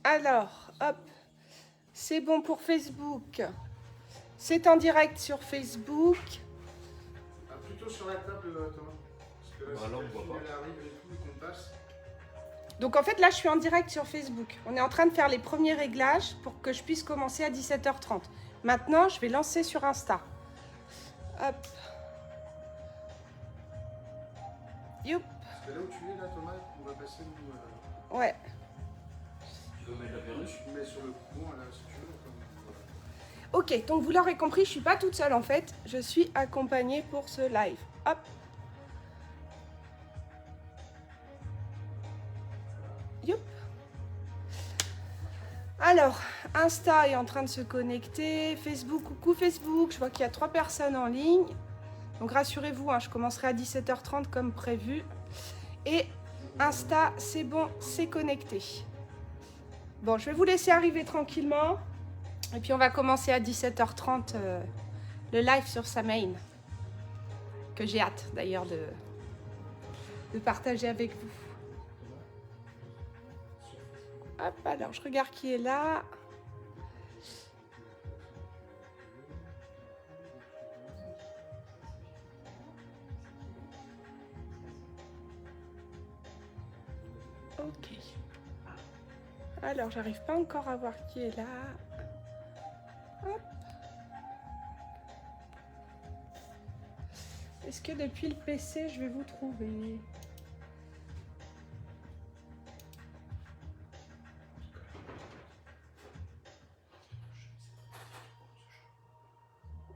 Alors, hop, c'est bon pour Facebook. C'est en direct sur Facebook. Ah, plutôt sur la table, Thomas. Parce que là, Bah, là, on si voit elle pas. arrive et tout, et qu'on passe. Donc en fait, là, je suis en direct sur Facebook. On est en train de faire les premiers réglages pour que je puisse commencer à 17h30. Maintenant, je vais lancer sur Insta. Hop. Youp. Parce que là où tu es, là, Thomas, on va passer nous. Ouais. Tu veux mettre la perruque? Tu mets sur le courant, là, si tu veux. Comme, voilà. Ok, donc vous l'aurez compris, je suis pas toute seule en fait. Je suis accompagnée pour ce live. Hop. Youp. Alors, Insta est en train de se connecter. Facebook, coucou Facebook. Je vois qu'il y a 3 personnes en ligne. Donc rassurez-vous, hein, je commencerai à 17h30 comme prévu. Et Insta, c'est bon, c'est connecté. Bon, je vais vous laisser arriver tranquillement. Et puis on va commencer à 17h30 le live sur sa main. Que j'ai hâte d'ailleurs de partager avec vous. Hop, alors je regarde qui est là. Ok. Alors, j'arrive pas encore à voir qui est là. Hop. Est-ce que depuis le PC, je vais vous trouver?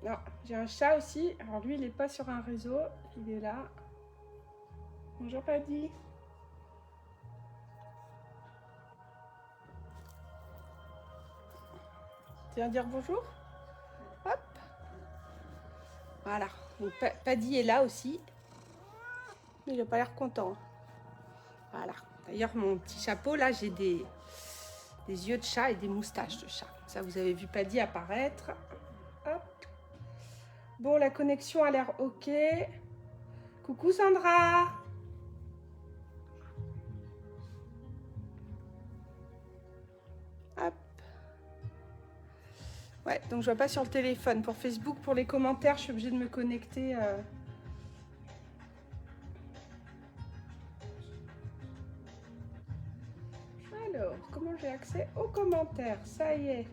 Non, j'ai un chat aussi. Alors lui, il n'est pas sur un réseau. Il est là. Bonjour, Paddy. Tu viens dire bonjour? Hop. Voilà. Donc, Paddy est là aussi. Mais il n'a pas l'air content. Voilà. D'ailleurs, mon petit chapeau, là, j'ai des yeux de chat et des moustaches de chat. Ça, vous avez vu Paddy apparaître. Hop. Bon, la connexion a l'air OK. Coucou Sandra. Hop. Ouais, donc je vois pas sur le téléphone. Pour Facebook, pour les commentaires, je suis obligée de me connecter. Alors, comment j'ai accès aux commentaires? Ça y est.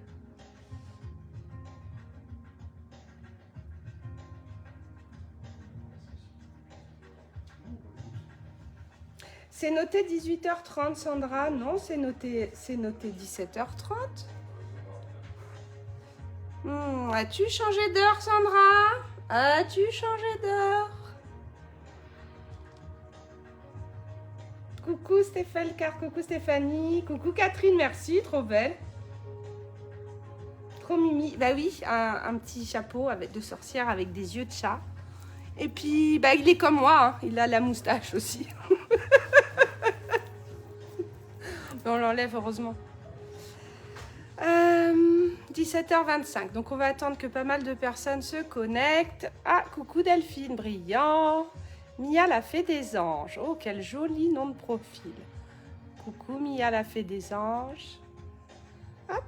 C'est noté 18h30, Sandra. Non, c'est noté 17h30. As-tu changé d'heure, Sandra? As-tu changé d'heure? Coucou Stéphane Car, coucou Stéphanie, coucou Catherine, merci, trop belle. Trop mimi. Bah oui, un petit chapeau de sorcière avec des yeux de chat. Et puis, bah, il est comme moi, hein. Il a la moustache aussi. On l'enlève heureusement. 17h25, donc on va attendre que pas mal de personnes se connectent. Ah, coucou Delphine, brillant. Mia la fée des anges. Oh, quel joli nom de profil. Coucou Mia la fée des anges. Hop.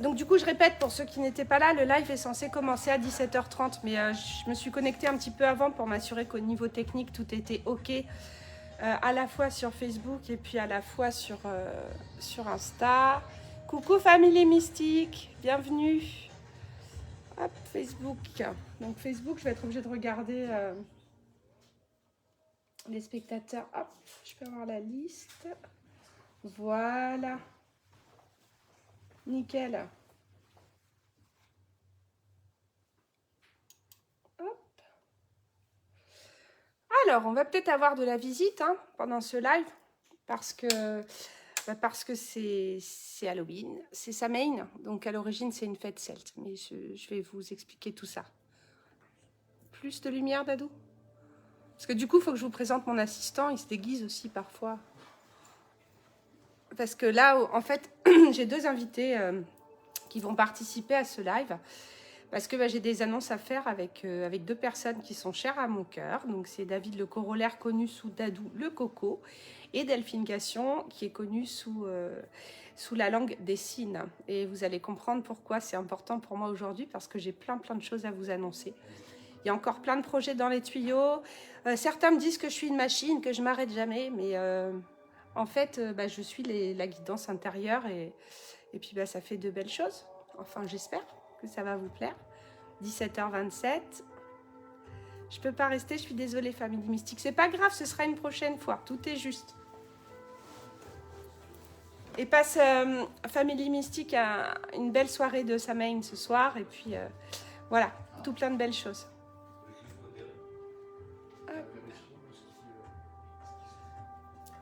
Donc du coup, je répète, pour ceux qui n'étaient pas là, le live est censé commencer à 17h30, mais je me suis connectée un petit peu avant pour m'assurer qu'au niveau technique, tout était OK. À la fois sur Facebook et puis à la fois sur Insta. Coucou Famille Mystique, bienvenue. Hop, Facebook. Donc Facebook, je vais être obligée de regarder les spectateurs. Hop, je peux avoir la liste. Voilà. Nickel. Hop. Alors, on va peut-être avoir de la visite pendant ce live parce que c'est Halloween, c'est Samhain, donc à l'origine c'est une fête celte, mais je vais vous expliquer tout ça. Plus de lumière, Dadou? Parce que du coup, il faut que je vous présente mon assistant, il se déguise aussi parfois. Parce que là, en fait, j'ai 2 invités qui vont participer à ce live. Parce que j'ai des annonces à faire avec 2 personnes qui sont chères à mon cœur. Donc c'est David le corollaire, connu sous Dadou le Coco. et Delphine qui est connue sous la langue des signes. Et vous allez comprendre pourquoi c'est important pour moi aujourd'hui, parce que j'ai plein de choses à vous annoncer. Il y a encore plein de projets dans les tuyaux. Certains me disent que je suis une machine, que je m'arrête jamais, mais en fait, je suis la guidance intérieure et puis ça fait de belles choses. Enfin, j'espère que ça va vous plaire. 17h27. Je peux pas rester, je suis désolée, Famille Mystique. C'est pas grave, ce sera une prochaine fois. Tout est juste. Et passe Famille Mystique à une belle soirée de Samhain ce soir. Et puis voilà, tout plein de belles choses.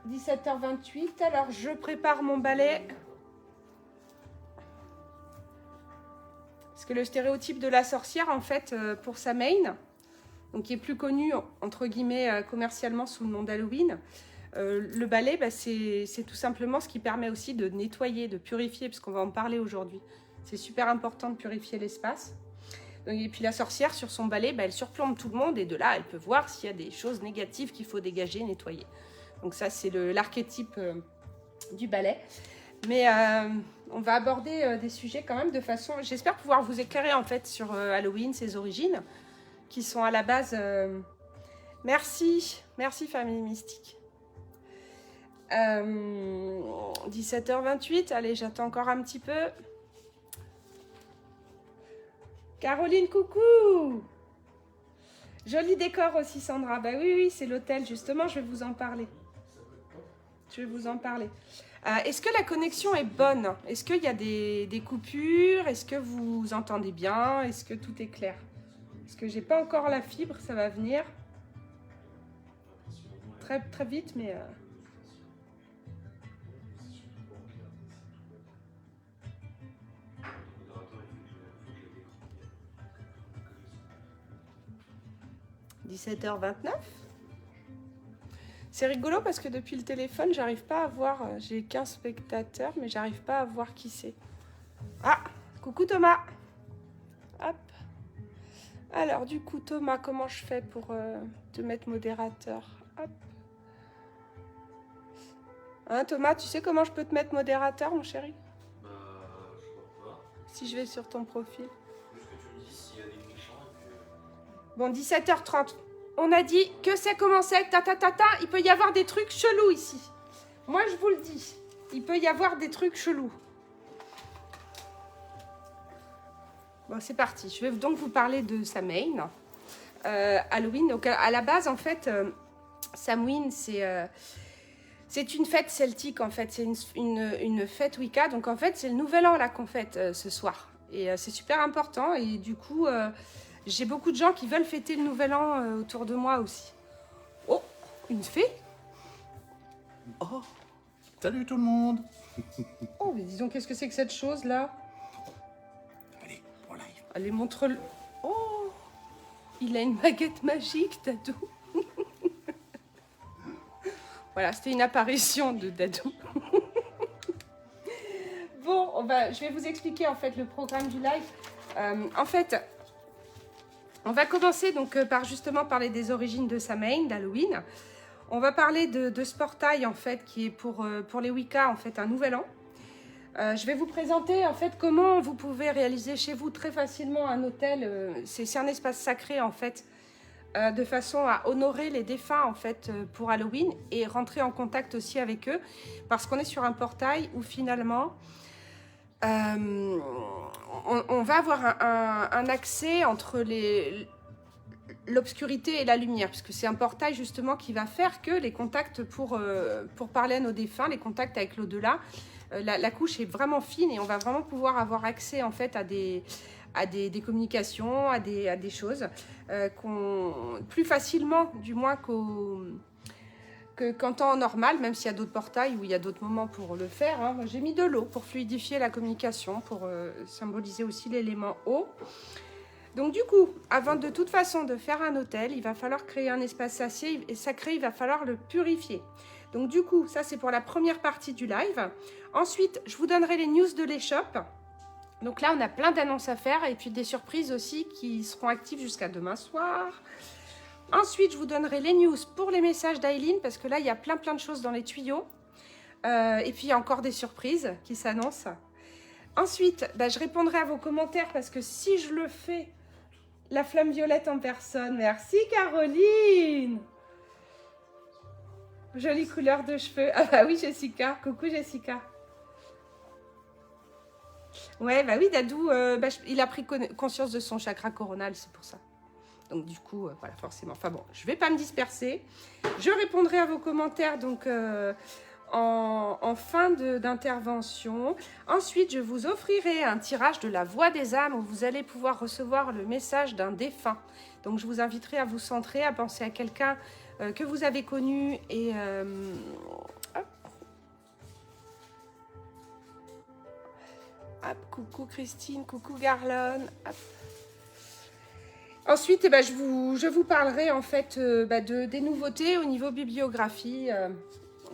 17h28, alors je prépare mon balai. Parce que le stéréotype de la sorcière, en fait, pour Samhain, donc qui est plus connu, entre guillemets, commercialement sous le nom d'Halloween, le balai, c'est tout simplement ce qui permet aussi de nettoyer, de purifier, parce qu'on va en parler aujourd'hui. C'est super important de purifier l'espace. Et puis la sorcière, sur son balai, elle surplombe tout le monde, et de là, elle peut voir s'il y a des choses négatives qu'il faut dégager, nettoyer. Donc ça, c'est l'archétype du balai. Mais on va aborder des sujets quand même de façon... J'espère pouvoir vous éclairer en fait sur Halloween, ses origines, qui sont à la base... Merci Famille Mystique. 17h28, allez, j'attends encore un petit peu. Caroline, coucou! Joli décor aussi, Sandra. Bah oui, c'est l'hôtel, justement, je vais vous en parler. Est-ce que la connexion est bonne? Est-ce qu'il y a des coupures? Est-ce que vous entendez bien? Est-ce que tout est clair? Parce que j'ai pas encore la fibre, ça va venir. Très, très vite, mais... 17h29. C'est rigolo parce que depuis le téléphone, j'arrive pas à voir. J'ai 15 spectateurs, mais j'arrive pas à voir qui c'est. Ah, coucou Thomas. Hop. Alors, du coup, Thomas, comment je fais pour te mettre modérateur? Hop. Hein, Thomas, tu sais comment je peux te mettre modérateur, mon chéri? Bah, je crois pas. Si je vais sur ton profil. Juste que tu me dis s'il y a des méchants et puis... Bon, 17h30. On a dit que c'est commencé. Il peut y avoir des trucs chelous ici. Moi, je vous le dis. Il peut y avoir des trucs chelous. Bon, c'est parti. Je vais donc vous parler de Samhain. Halloween. Donc, à la base, en fait, Samhain, c'est une fête celtique, en fait. C'est une fête Wicca. Donc, en fait, c'est le nouvel an, là, qu'on fête ce soir. Et c'est super important. Et du coup... j'ai beaucoup de gens qui veulent fêter le nouvel an autour de moi aussi. Oh, une fée? Oh, salut tout le monde. Oh, mais disons, qu'est-ce que c'est que cette chose-là? Allez, en live. Allez, montre-le. Oh, il a une baguette magique, Dadou. Voilà, c'était une apparition de Dadou. Bon, je vais vous expliquer en fait le programme du live. En fait... on va commencer donc par justement parler des origines de Samhain, d'Halloween. On va parler de ce portail en fait qui est pour les Wicca en fait un nouvel an. Je vais vous présenter en fait comment vous pouvez réaliser chez vous très facilement un hôtel. C'est un espace sacré en fait de façon à honorer les défunts en fait pour Halloween et rentrer en contact aussi avec eux parce qu'on est sur un portail où finalement on va avoir un accès entre l'obscurité et la lumière, puisque c'est un portail justement qui va faire que les contacts pour parler à nos défunts, les contacts avec l'au-delà, la couche est vraiment fine et on va vraiment pouvoir avoir accès en fait à des communications, à des choses plus facilement du moins qu'en temps normal, même s'il y a d'autres portails où il y a d'autres moments pour le faire. Hein. J'ai mis de l'eau pour fluidifier la communication, pour symboliser aussi l'élément eau. Donc du coup, avant de toute façon de faire un hôtel, il va falloir créer un espace sacré, il va falloir le purifier. Donc du coup, ça c'est pour la première partie du live. Ensuite, je vous donnerai les news de l'échoppe. Donc là, on a plein d'annonces à faire et puis des surprises aussi qui seront actives jusqu'à demain soir. Ensuite, je vous donnerai les news pour les messages d'Aileen, parce que là, il y a plein de choses dans les tuyaux. Et puis, il y a encore des surprises qui s'annoncent. Ensuite, bah, je répondrai à vos commentaires, parce que si je le fais, la flamme violette en personne. Merci, Caroline. Jolie couleur de cheveux. Ah bah oui, Jessica. Coucou, Jessica. Ouais, bah oui, Dadou, il a pris conscience de son chakra coronal, c'est pour ça. Donc du coup, voilà, forcément. Enfin bon, je ne vais pas me disperser. Je répondrai à vos commentaires donc en fin d'intervention. Ensuite, je vous offrirai un tirage de la voix des âmes où vous allez pouvoir recevoir le message d'un défunt. Donc je vous inviterai à vous centrer, à penser à quelqu'un que vous avez connu et... hop. Hop, coucou Christine, coucou Garlone. Hop. Ensuite, eh ben, je vous parlerai en fait des nouveautés au niveau bibliographie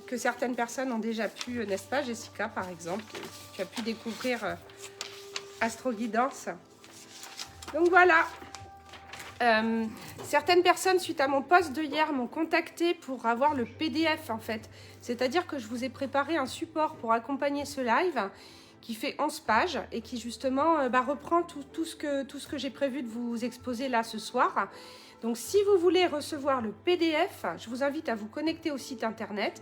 que certaines personnes ont déjà pu, n'est-ce pas Jessica par exemple, tu as pu découvrir Astro Guidance. Donc voilà, certaines personnes suite à mon post de hier m'ont contacté pour avoir le PDF en fait. C'est-à-dire que je vous ai préparé un support pour accompagner ce live qui fait 11 pages et qui justement reprend tout ce que j'ai prévu de vous exposer là ce soir. Donc si vous voulez recevoir le PDF, je vous invite à vous connecter au site internet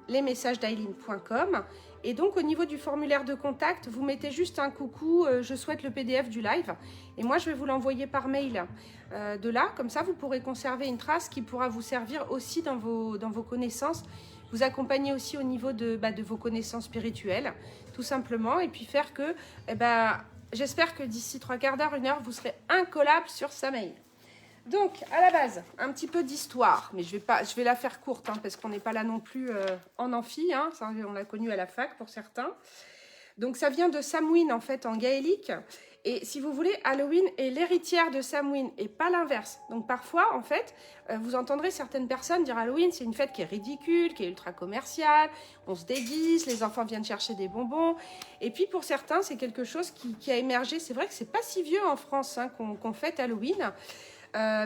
lesmessagesdaileen.com et donc au niveau du formulaire de contact, vous mettez juste un coucou, je souhaite le PDF du live et moi je vais vous l'envoyer par mail de là, comme ça vous pourrez conserver une trace qui pourra vous servir aussi dans vos connaissances, vous accompagner aussi au niveau de vos connaissances spirituelles, tout simplement, et puis faire que, j'espère que d'ici 3/4 d'heure, 1 heure, vous serez incollable sur sa mail. Donc, à la base, un petit peu d'histoire, mais je vais la faire courte, hein, parce qu'on n'est pas là non plus en amphi, hein, ça, on l'a connu à la fac pour certains. Donc, ça vient de Samhain, en fait, en gaélique. Et si vous voulez, Halloween est l'héritière de Samhain et pas l'inverse. Donc parfois, en fait, vous entendrez certaines personnes dire Halloween, c'est une fête qui est ridicule, qui est ultra commerciale, on se déguise, les enfants viennent chercher des bonbons. Et puis pour certains, c'est quelque chose qui a émergé. C'est vrai que c'est pas si vieux en France hein, qu'on fête Halloween.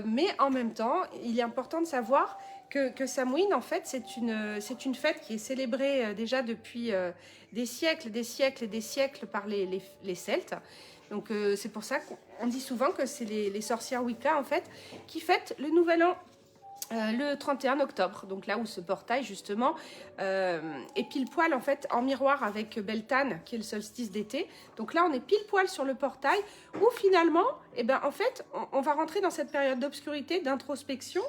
Mais en même temps, il est important de savoir que Samhain, en fait, c'est une fête qui est célébrée déjà depuis des siècles par les Celtes. Donc c'est pour ça qu'on dit souvent que c'est les sorcières Wicca en fait qui fêtent le nouvel an le 31 octobre. Donc là où ce portail justement est pile poil en fait en miroir avec Beltane qui est le solstice d'été. Donc là on est pile poil sur le portail où finalement en fait on va rentrer dans cette période d'obscurité, d'introspection.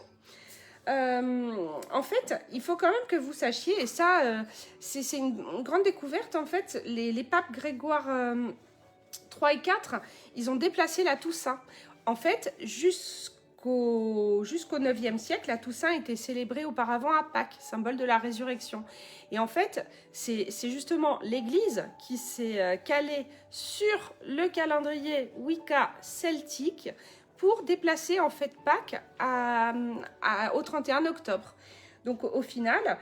En fait, il faut quand même que vous sachiez, et ça c'est une grande découverte en fait, les papes Grégoire 3 et 4, ils ont déplacé la Toussaint. En fait, jusqu'au 9e siècle, la Toussaint était célébrée auparavant à Pâques, symbole de la résurrection. Et en fait, c'est justement l'Église qui s'est calée sur le calendrier Wicca celtique pour déplacer en fait Pâques au 31 octobre. Donc au final,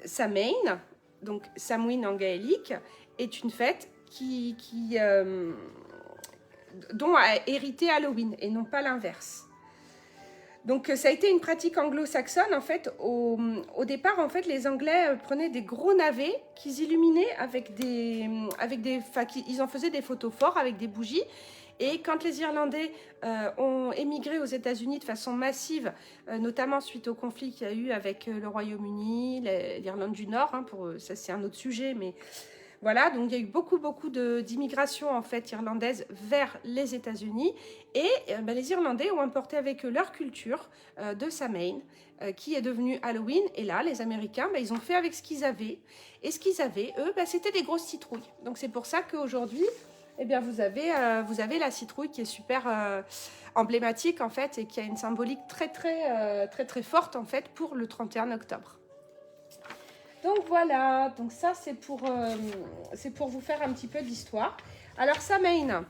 Samhain, donc Samhain en gaélique, est une fête dont a hérité Halloween et non pas l'inverse. Donc ça a été une pratique anglo-saxonne en fait. Au départ en fait les Anglais prenaient des gros navets qu'ils illuminaient ils en faisaient des photos forts avec des bougies. Et quand les Irlandais ont émigré aux États-Unis de façon massive, notamment suite au conflit qu'il y a eu avec le Royaume-Uni, l'Irlande du Nord, hein, ça c'est un autre sujet, mais voilà, donc il y a eu beaucoup d'immigration en fait irlandaise vers les États-Unis et les Irlandais ont importé avec eux leur culture de Samhain qui est devenue Halloween. Et là, les Américains, ils ont fait avec ce qu'ils avaient. Et ce qu'ils avaient, eux, c'était des grosses citrouilles. Donc c'est pour ça qu'aujourd'hui, vous avez la citrouille qui est super emblématique en fait et qui a une symbolique très forte en fait pour le 31 octobre. Donc voilà, donc ça c'est pour vous faire un petit peu d'histoire. Alors Samhain,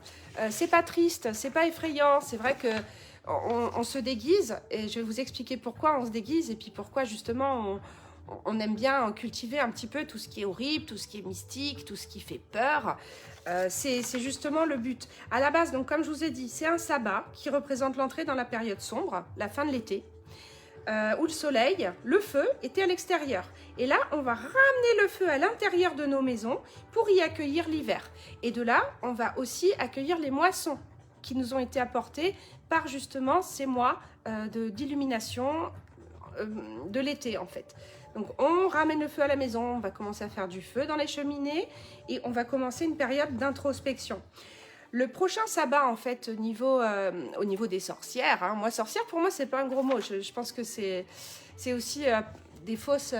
c'est pas triste, c'est pas effrayant, c'est vrai que on se déguise et je vais vous expliquer pourquoi on se déguise et puis pourquoi justement on aime bien cultiver un petit peu tout ce qui est horrible, tout ce qui est mystique, tout ce qui fait peur. C'est justement le but. À la base, donc comme je vous ai dit, c'est un sabbat qui représente l'entrée dans la période sombre, la fin de l'été, où le soleil, le feu était à l'extérieur. Et là, on va ramener le feu à l'intérieur de nos maisons pour y accueillir l'hiver. Et de là, on va aussi accueillir les moissons qui nous ont été apportées par justement ces mois d'illumination de l'été en fait. Donc on ramène le feu à la maison, on va commencer à faire du feu dans les cheminées et on va commencer une période d'introspection. Le prochain sabbat en fait au niveau des sorcières, hein, moi sorcière pour moi c'est pas un gros mot, je pense que c'est aussi des fausses...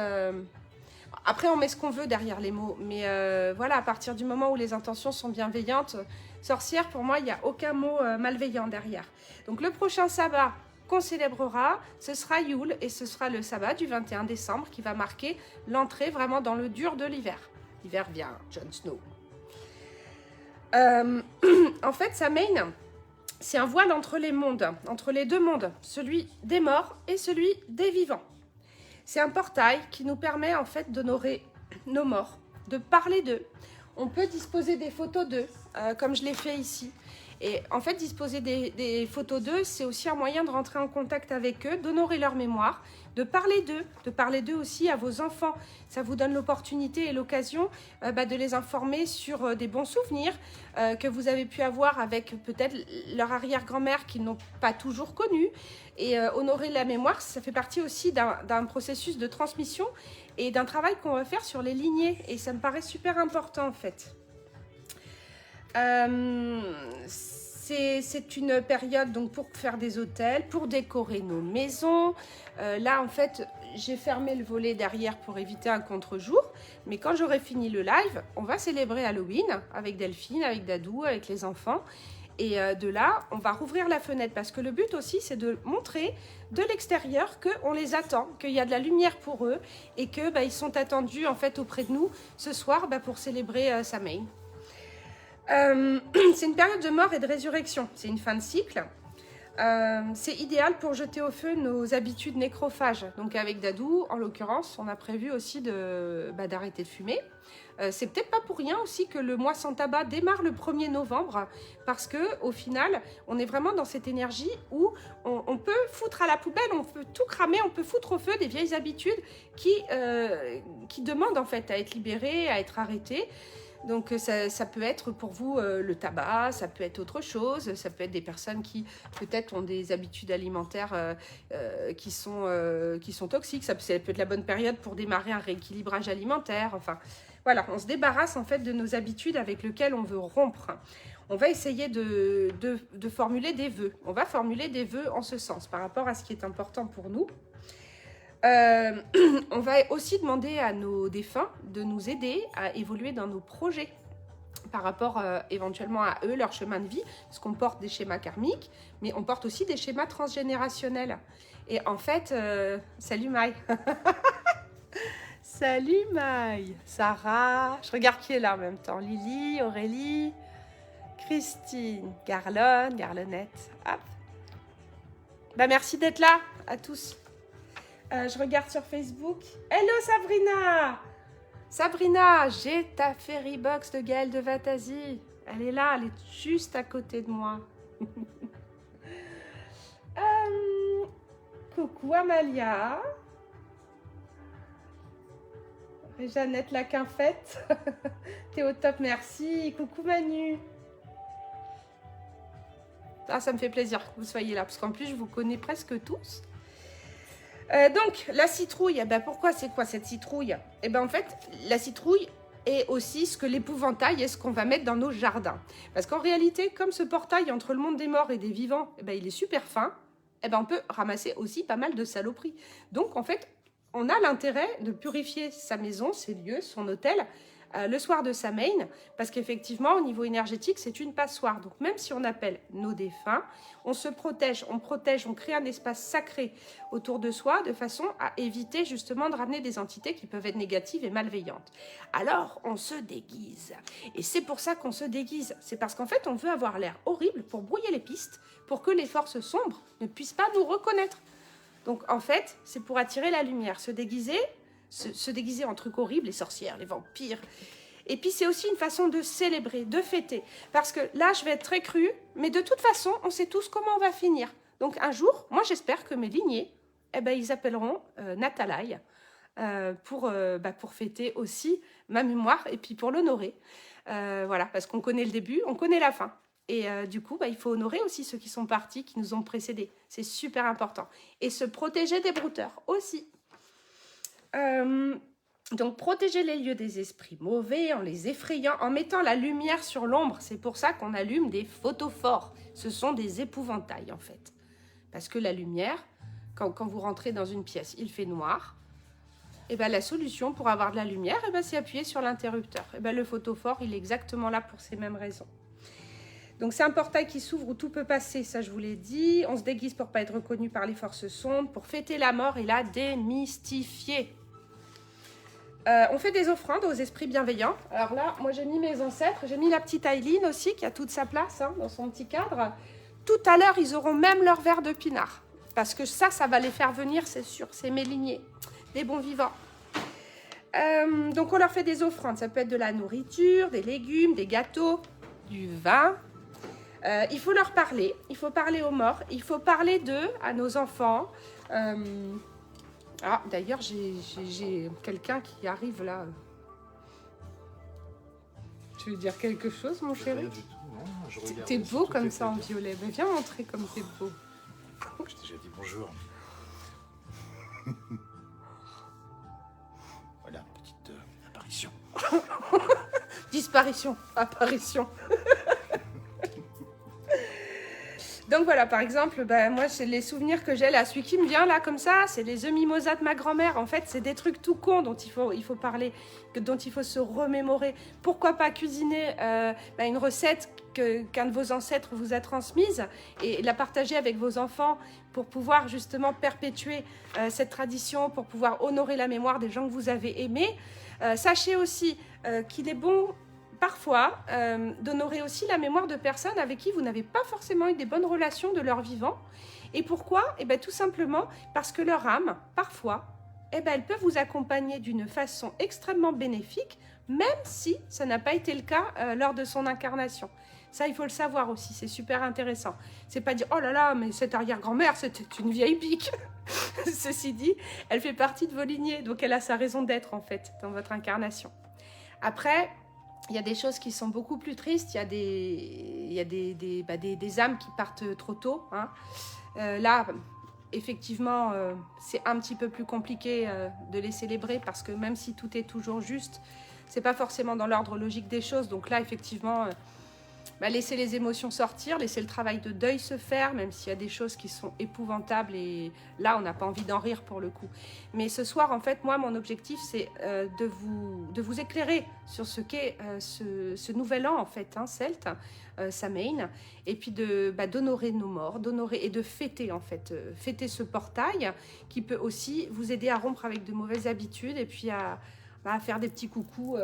Après on met ce qu'on veut derrière les mots, mais voilà, à partir du moment où les intentions sont bienveillantes, sorcière pour moi il n'y a aucun mot malveillant derrière. Donc le prochain sabbat qu'on célébrera, ce sera Yule et ce sera le sabbat du 21 décembre qui va marquer l'entrée vraiment dans le dur de l'hiver. L'hiver vient, Jon Snow. En fait, Samhain, c'est un voile entre les mondes, entre les deux mondes, celui des morts et celui des vivants. C'est un portail qui nous permet en fait d'honorer nos morts, de parler d'eux. On peut disposer des photos d'eux, comme je l'ai fait ici. Et en fait, disposer des photos d'eux, c'est aussi un moyen de rentrer en contact avec eux, d'honorer leur mémoire, de parler d'eux aussi à vos enfants. Ça vous donne l'opportunité et l'occasion de les informer sur des bons souvenirs que vous avez pu avoir avec peut-être leur arrière-grand-mère qu'ils n'ont pas toujours connue. Et honorer la mémoire, ça fait partie aussi d'un processus de transmission et d'un travail qu'on va faire sur les lignées. Et ça me paraît super important en fait. C'est une période donc pour faire des hôtels, pour décorer nos maisons. Là, en fait, j'ai fermé le volet derrière pour éviter un contre-jour. Mais quand j'aurai fini le live, on va célébrer Halloween avec Delphine, avec Dadou, avec les enfants. Et de là, on va rouvrir la fenêtre parce que le but aussi, c'est de montrer de l'extérieur qu'on les attend, qu'il y a de la lumière pour eux et qu'ils sont attendus en fait auprès de nous ce soir pour célébrer Samhain. C'est une période de mort et de résurrection, c'est une fin de cycle. C'est idéal pour jeter au feu nos habitudes nécrophages. Donc avec Dadou, en l'occurrence, on a prévu aussi d'arrêter de fumer. C'est peut-être pas pour rien aussi que le mois sans tabac démarre le 1er novembre, parce que au final, on est vraiment dans cette énergie où on peut foutre à la poubelle, on peut tout cramer, on peut foutre au feu des vieilles habitudes qui demandent en fait à être libérées, à être arrêtées. Donc ça peut être pour vous le tabac, ça peut être autre chose, ça peut être des personnes qui peut-être ont des habitudes alimentaires qui sont toxiques, ça peut être la bonne période pour démarrer un rééquilibrage alimentaire, enfin voilà, on se débarrasse en fait de nos habitudes avec lesquelles on veut rompre. On va essayer de formuler des vœux, on va formuler des vœux en ce sens par rapport à ce qui est important pour nous. On va aussi demander à nos défunts de nous aider à évoluer dans nos projets par rapport éventuellement à eux, leur chemin de vie, parce qu'on porte des schémas karmiques, mais on porte aussi des schémas transgénérationnels. Et en fait, salut Maï. Salut Maï, Sarah, je regarde qui est là en même temps, Lily, Aurélie, Christine, Garlonnette, hop. Merci d'être là à tous. Je regarde sur Facebook. Hello Sabrina! Sabrina, j'ai ta Fairy Box de Gaëlle de Vatasie. Elle est là, elle est juste à côté de moi. Coucou Amalia. Jeannette Laquinfette. T'es au top, merci. Coucou Manu. Ah, ça me fait plaisir que vous soyez là, parce qu'en plus, je vous connais presque tous. Donc, la citrouille, pourquoi c'est quoi cette citrouille? En fait, la citrouille est aussi ce que l'épouvantail est ce qu'on va mettre dans nos jardins. Parce qu'en réalité, comme ce portail entre le monde des morts et des vivants, il est super fin, on peut ramasser aussi pas mal de saloperies. Donc, en fait, on a l'intérêt de purifier sa maison, ses lieux, son hôtel, le soir de Samhain, parce qu'effectivement, au niveau énergétique, c'est une passoire. Donc, même si on appelle nos défunts, on se protège, on crée un espace sacré autour de soi, de façon à éviter justement de ramener des entités qui peuvent être négatives et malveillantes. Alors, on se déguise. Et c'est pour ça qu'on se déguise. C'est parce qu'en fait, on veut avoir l'air horrible pour brouiller les pistes, pour que les forces sombres ne puissent pas nous reconnaître. Donc, en fait, c'est pour attirer la lumière. Se déguiser, se déguiser en trucs horribles, les sorcières, les vampires. Et puis c'est aussi une façon de célébrer, de fêter. Parce que là, je vais être très crue, mais de toute façon, on sait tous comment on va finir. Donc un jour, moi j'espère que mes lignées, eh ben, ils appelleront Natalaï pour fêter aussi ma mémoire et puis pour l'honorer. Voilà, parce qu'on connaît le début, on connaît la fin. Et du coup, il faut honorer aussi ceux qui sont partis, qui nous ont précédés. C'est super important. Et se protéger des brouteurs aussi. Donc, protéger les lieux des esprits mauvais en les effrayant, en mettant la lumière sur l'ombre. C'est pour ça qu'on allume des photophores. Ce sont des épouvantails, en fait. Parce que la lumière, quand vous rentrez dans une pièce, il fait noir. Et ben, la solution pour avoir de la lumière, c'est appuyer sur l'interrupteur. Et ben, le photophore, il est exactement là pour ces mêmes raisons. Donc, c'est un portail qui s'ouvre où tout peut passer, ça je vous l'ai dit. On se déguise pour ne pas être reconnu par les forces sombres, pour fêter la mort et la démystifier. On fait des offrandes aux esprits bienveillants. Alors là, moi j'ai mis mes ancêtres, j'ai mis la petite Aileen aussi qui a toute sa place dans son petit cadre. Tout à l'heure, ils auront même leur verre de pinard. Parce que ça va les faire venir, c'est sûr, c'est mes lignées, des bons vivants. Donc on leur fait des offrandes, ça peut être de la nourriture, des légumes, des gâteaux, du vin. Il faut leur parler, il faut parler aux morts, il faut parler d'eux à nos enfants. Ah, d'ailleurs, j'ai quelqu'un qui arrive là. Tu veux dire quelque chose, mon chéri? Rien du tout, non. Je regarde T'es si beau tout comme était ça en bien. violet. Mais viens montrer comme t'es beau. Je t'ai déjà dit bonjour. Voilà, petite apparition. Disparition, apparition. Donc voilà, par exemple, moi, c'est les souvenirs que j'ai là. Celui qui me vient là, comme ça, c'est les œufs mimosas de ma grand-mère. En fait, c'est des trucs tout cons dont il faut parler, dont il faut se remémorer. Pourquoi pas cuisiner une recette qu'un de vos ancêtres vous a transmise et la partager avec vos enfants pour pouvoir justement perpétuer cette tradition, pour pouvoir honorer la mémoire des gens que vous avez aimés. Sachez aussi qu'il est bon parfois d'honorer aussi la mémoire de personnes avec qui vous n'avez pas forcément eu des bonnes relations de leur vivant. Et pourquoi? Tout simplement parce que leur âme, parfois, elle peut vous accompagner d'une façon extrêmement bénéfique, même si ça n'a pas été le cas lors de son incarnation. Ça, il faut le savoir aussi, c'est super intéressant. C'est pas dire, oh là là, mais cette arrière-grand-mère, c'était une vieille pique. Ceci dit, elle fait partie de vos lignées, donc elle a sa raison d'être, en fait, dans votre incarnation. Après, il y a des choses qui sont beaucoup plus tristes. Il y a des âmes qui partent trop tôt. Là, effectivement, c'est un petit peu plus compliqué de les célébrer parce que même si tout est toujours juste, c'est pas forcément dans l'ordre logique des choses. Donc là, effectivement, laisser les émotions sortir, laisser le travail de deuil se faire, même s'il y a des choses qui sont épouvantables et là, on n'a pas envie d'en rire pour le coup. Mais ce soir, en fait, moi, mon objectif, c'est de vous éclairer sur ce qu'est ce nouvel an, en fait, celte, Samhain, et puis d'honorer nos morts, d'honorer et de fêter, en fait, fêter ce portail qui peut aussi vous aider à rompre avec de mauvaises habitudes et puis à faire des petits coucous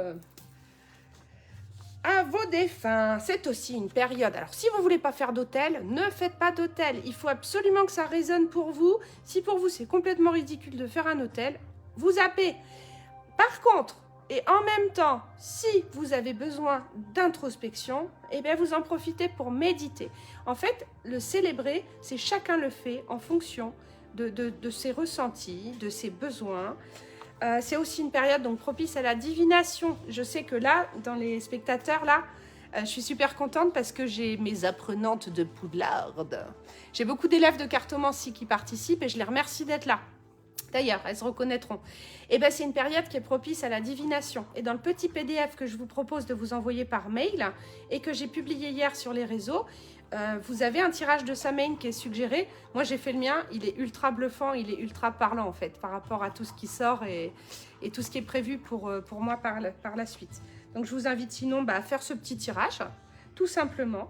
à vos défunts. C'est aussi une période. Alors, si vous ne voulez pas faire d'hôtel, ne faites pas d'hôtel. Il faut absolument que ça résonne pour vous. Si pour vous, c'est complètement ridicule de faire un hôtel, vous zappez. Par contre, et en même temps, si vous avez besoin d'introspection, vous en profitez pour méditer. En fait, le célébrer, c'est chacun le fait en fonction de ses ressentis, de ses besoins. C'est aussi une période donc propice à la divination. Je sais que là, dans les spectateurs, là, je suis super contente parce que j'ai mes apprenantes de Poudlard. J'ai beaucoup d'élèves de cartomancie qui participent et je les remercie d'être là. D'ailleurs, elles se reconnaîtront. C'est une période qui est propice à la divination. Et dans le petit PDF que je vous propose de vous envoyer par mail et que j'ai publié hier sur les réseaux, vous avez un tirage de Samhain qui est suggéré. Moi, j'ai fait le mien. Il est ultra bluffant, il est ultra parlant, en fait, par rapport à tout ce qui sort et tout ce qui est prévu pour moi par la suite. Donc, je vous invite sinon à faire ce petit tirage, tout simplement.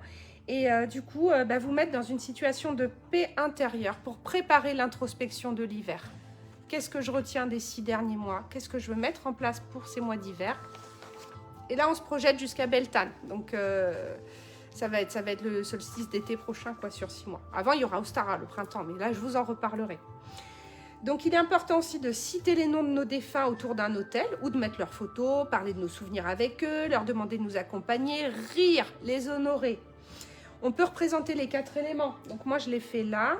Et du coup, vous mettre dans une situation de paix intérieure pour préparer l'introspection de l'hiver. Qu'est-ce que je retiens des 6 derniers mois? Qu'est-ce que je veux mettre en place pour ces mois d'hiver? Et là, on se projette jusqu'à Beltane. Donc, ça va être le solstice d'été prochain, quoi, sur 6 mois. Avant, il y aura Ostara, le printemps, mais là, je vous en reparlerai. Donc, il est important aussi de citer les noms de nos défunts autour d'un autel ou de mettre leurs photos, parler de nos souvenirs avec eux, leur demander de nous accompagner, rire, les honorer. On peut représenter les 4 éléments. Donc, moi, je l'ai fait là.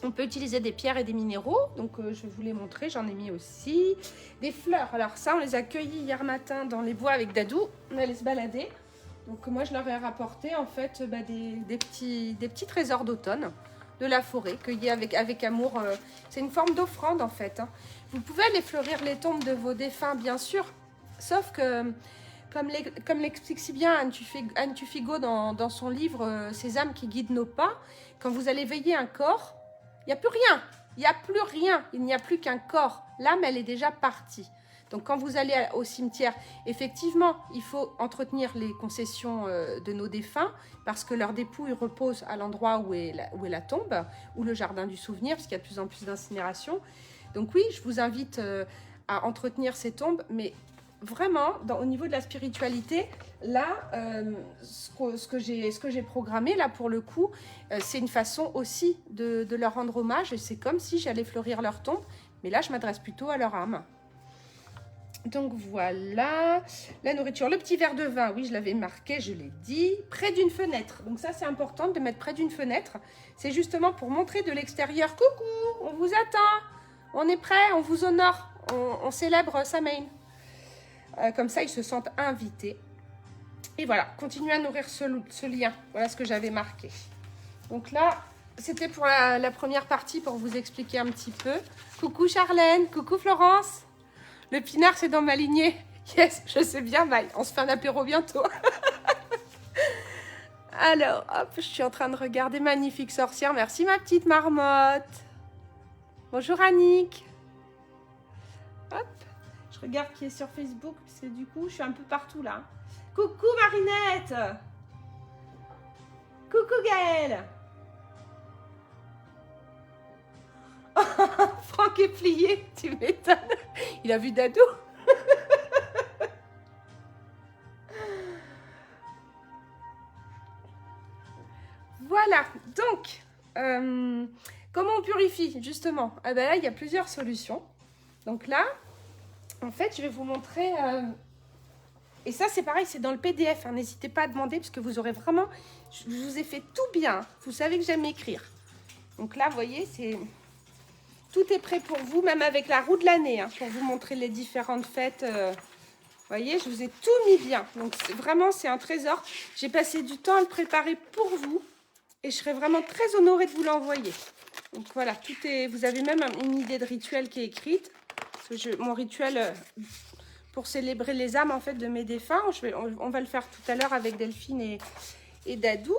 On peut utiliser des pierres et des minéraux. Donc, je vais vous les montrer. J'en ai mis aussi. Des fleurs. Alors, ça, on les a cueillis hier matin dans les bois avec Dadou. On allait se balader. Donc, moi, je leur ai rapporté, en fait, des petits trésors d'automne de la forêt, cueillis avec amour. C'est une forme d'offrande, en fait. Hein. Vous pouvez aller fleurir les tombes de vos défunts, bien sûr. Sauf que, comme l'explique si bien Anne Tufigo dans son livre « Ces âmes qui guident nos pas », quand vous allez veiller un corps, il n'y a plus rien. Il n'y a plus rien. Il n'y a plus qu'un corps. L'âme, elle est déjà partie. Donc, quand vous allez au cimetière, effectivement, il faut entretenir les concessions de nos défunts parce que leurs dépouilles reposent à l'endroit où est la tombe ou le jardin du souvenir, parce qu'il y a de plus en plus d'incinération. Donc oui, je vous invite à entretenir ces tombes, mais vraiment, au niveau de la spiritualité, là, ce que j'ai programmé, là, pour le coup, c'est une façon aussi de leur rendre hommage. Et c'est comme si j'allais fleurir leur tombe, mais là, je m'adresse plutôt à leur âme. Donc voilà, la nourriture, le petit verre de vin, oui je l'avais marqué, je l'ai dit, près d'une fenêtre. Donc ça c'est important de mettre près d'une fenêtre, c'est justement pour montrer de l'extérieur, coucou, on vous attend, on est prêt, on vous honore, on célèbre Samhain. Comme ça ils se sentent invités. Et voilà, continuez à nourrir ce lien, voilà ce que j'avais marqué. Donc là, c'était pour la première partie pour vous expliquer un petit peu. Coucou Charlène, coucou Florence. Le pinard, c'est dans ma lignée. Yes, je sais bien, Maï. On se fait un apéro bientôt. Alors, hop, je suis en train de regarder Magnifique Sorcière. Merci, ma petite marmotte. Bonjour, Annick. Hop, je regarde qui est sur Facebook, parce que du coup, je suis un peu partout, là. Coucou, Marinette. Coucou, Gaëlle. Franck est plié, tu m'étonnes. Il a vu Dadou. Voilà, donc, comment on purifie, justement? Ah ben là, il y a plusieurs solutions. Donc là, en fait, je vais vous montrer... Et ça, c'est pareil, c'est dans le PDF. Hein. N'hésitez pas à demander, parce que vous aurez vraiment... Je vous ai fait tout bien. Vous savez que j'aime écrire. Donc là, vous voyez, c'est... Tout est prêt pour vous, même avec la roue de l'année, hein, pour vous montrer les différentes fêtes. Vous voyez, je vous ai tout mis bien. Donc, vraiment, c'est un trésor. J'ai passé du temps à le préparer pour vous. Et je serai vraiment très honorée de vous l'envoyer. Donc, voilà, tout est... Vous avez même une idée de rituel qui est écrite. Parce que mon rituel pour célébrer les âmes, en fait, de mes défunts, on va le faire tout à l'heure avec Delphine et Dadou.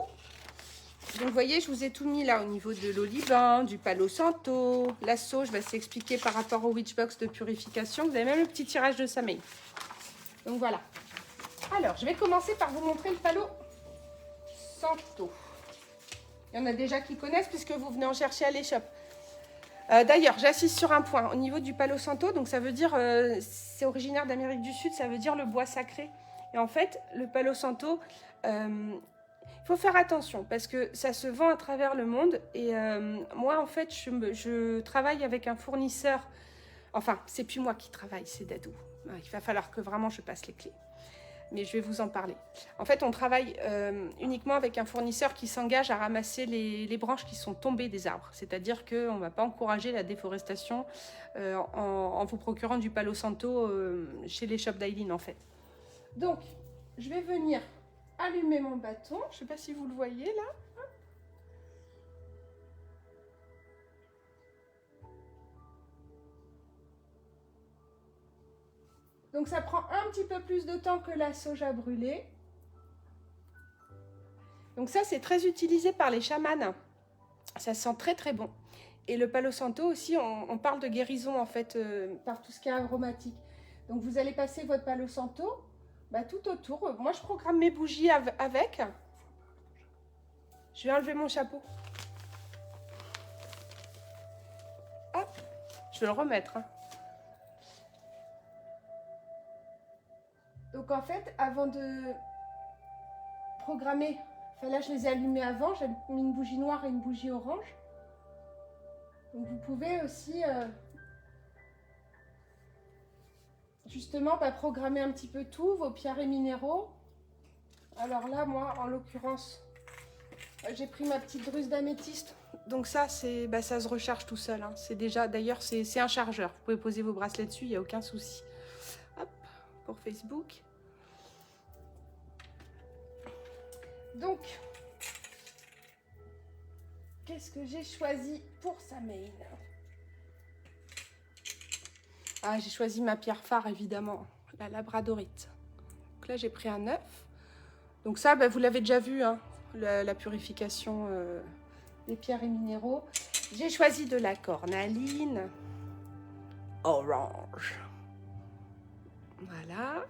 Donc, vous voyez, je vous ai tout mis là au niveau de l'oliban, du palo santo, la sauge, c'est expliqué par rapport au witchbox de purification. Vous avez même le petit tirage de Samhain. Donc, voilà. Alors, je vais commencer par vous montrer le palo santo. Il y en a déjà qui connaissent puisque vous venez en chercher à l'échoppe. D'ailleurs, j'insiste sur un point. Au niveau du palo santo, donc ça veut dire, c'est originaire d'Amérique du Sud, ça veut dire le bois sacré. Et en fait, le palo santo... Il faut faire attention parce que ça se vend à travers le monde et moi en fait je travaille avec un fournisseur, enfin c'est plus moi qui travaille, c'est Dadou. Il va falloir que vraiment je passe les clés, mais je vais vous en parler. En fait on travaille uniquement avec un fournisseur qui s'engage à ramasser les branches qui sont tombées des arbres, c'est-à-dire qu'on ne va pas encourager la déforestation en vous procurant du palo santo chez les shops d'Aileen en fait. Donc je vais venir allumer mon bâton, je ne sais pas si vous le voyez là. Donc ça prend un petit peu plus de temps que la sauge à brûler. Donc ça c'est très utilisé par les chamans. Ça sent très très bon. Et le palo santo aussi, on parle de guérison en fait par tout ce qui est aromatique. Donc vous allez passer votre palo santo tout autour. Moi je programme mes bougies avec. Je vais enlever mon chapeau. Hop, je vais le remettre. Hein. Donc en fait, avant de programmer, là je les ai allumées avant, j'ai mis une bougie noire et une bougie orange. Donc vous pouvez aussi justement programmer un petit peu tout, vos pierres et minéraux. Alors là, moi, en l'occurrence, j'ai pris ma petite druse d'améthyste. Donc ça, ça se recharge tout seul. Hein. C'est déjà, d'ailleurs, c'est un chargeur. Vous pouvez poser vos bracelets dessus, il n'y a aucun souci. Hop, pour Facebook. Donc, qu'est-ce que j'ai choisi pour sa main? Ah, j'ai choisi ma pierre phare, évidemment, la labradorite. Donc là, j'ai pris un 9. Donc ça, vous l'avez déjà vu, hein, la purification des pierres et minéraux. J'ai choisi de la cornaline orange. Voilà.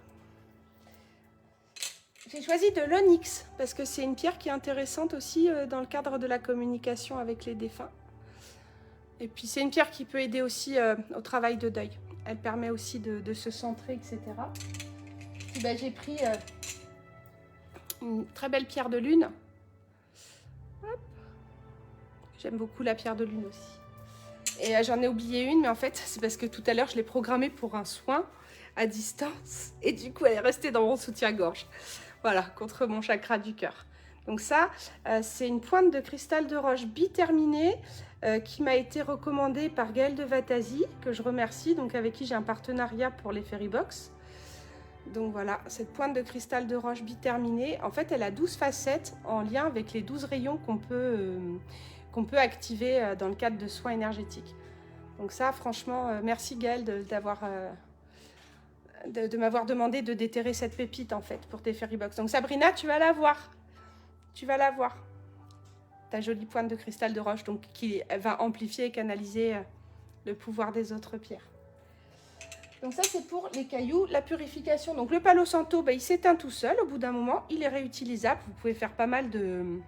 J'ai choisi de l'onyx parce que c'est une pierre qui est intéressante aussi dans le cadre de la communication avec les défunts. Et puis c'est une pierre qui peut aider aussi au travail de deuil. Elle permet aussi de se centrer, etc. Puis, j'ai pris une très belle pierre de lune. J'aime beaucoup la pierre de lune aussi. Et j'en ai oublié une, mais en fait, c'est parce que tout à l'heure, je l'ai programmée pour un soin à distance. Et du coup, elle est restée dans mon soutien-gorge. Voilà, contre mon chakra du cœur. Donc ça, c'est une pointe de cristal de roche biterminée qui m'a été recommandée par Gaëlle de Vatasi, que je remercie, donc avec qui j'ai un partenariat pour les Fairybox. Donc voilà, cette pointe de cristal de roche biterminée, en fait, elle a 12 facettes en lien avec les 12 rayons qu'on peut activer dans le cadre de soins énergétiques. Donc ça, franchement, merci Gaëlle de m'avoir demandé de déterrer cette pépite, en fait, pour tes Fairybox. Donc Sabrina, tu vas la voir. Tu vas la voir. Ta jolie pointe de cristal de roche, donc qui va amplifier et canaliser le pouvoir des autres pierres. Donc ça, c'est pour les cailloux, la purification. Donc le Palo Santo, il s'éteint tout seul au bout d'un moment. Il est réutilisable. Vous pouvez faire pas mal de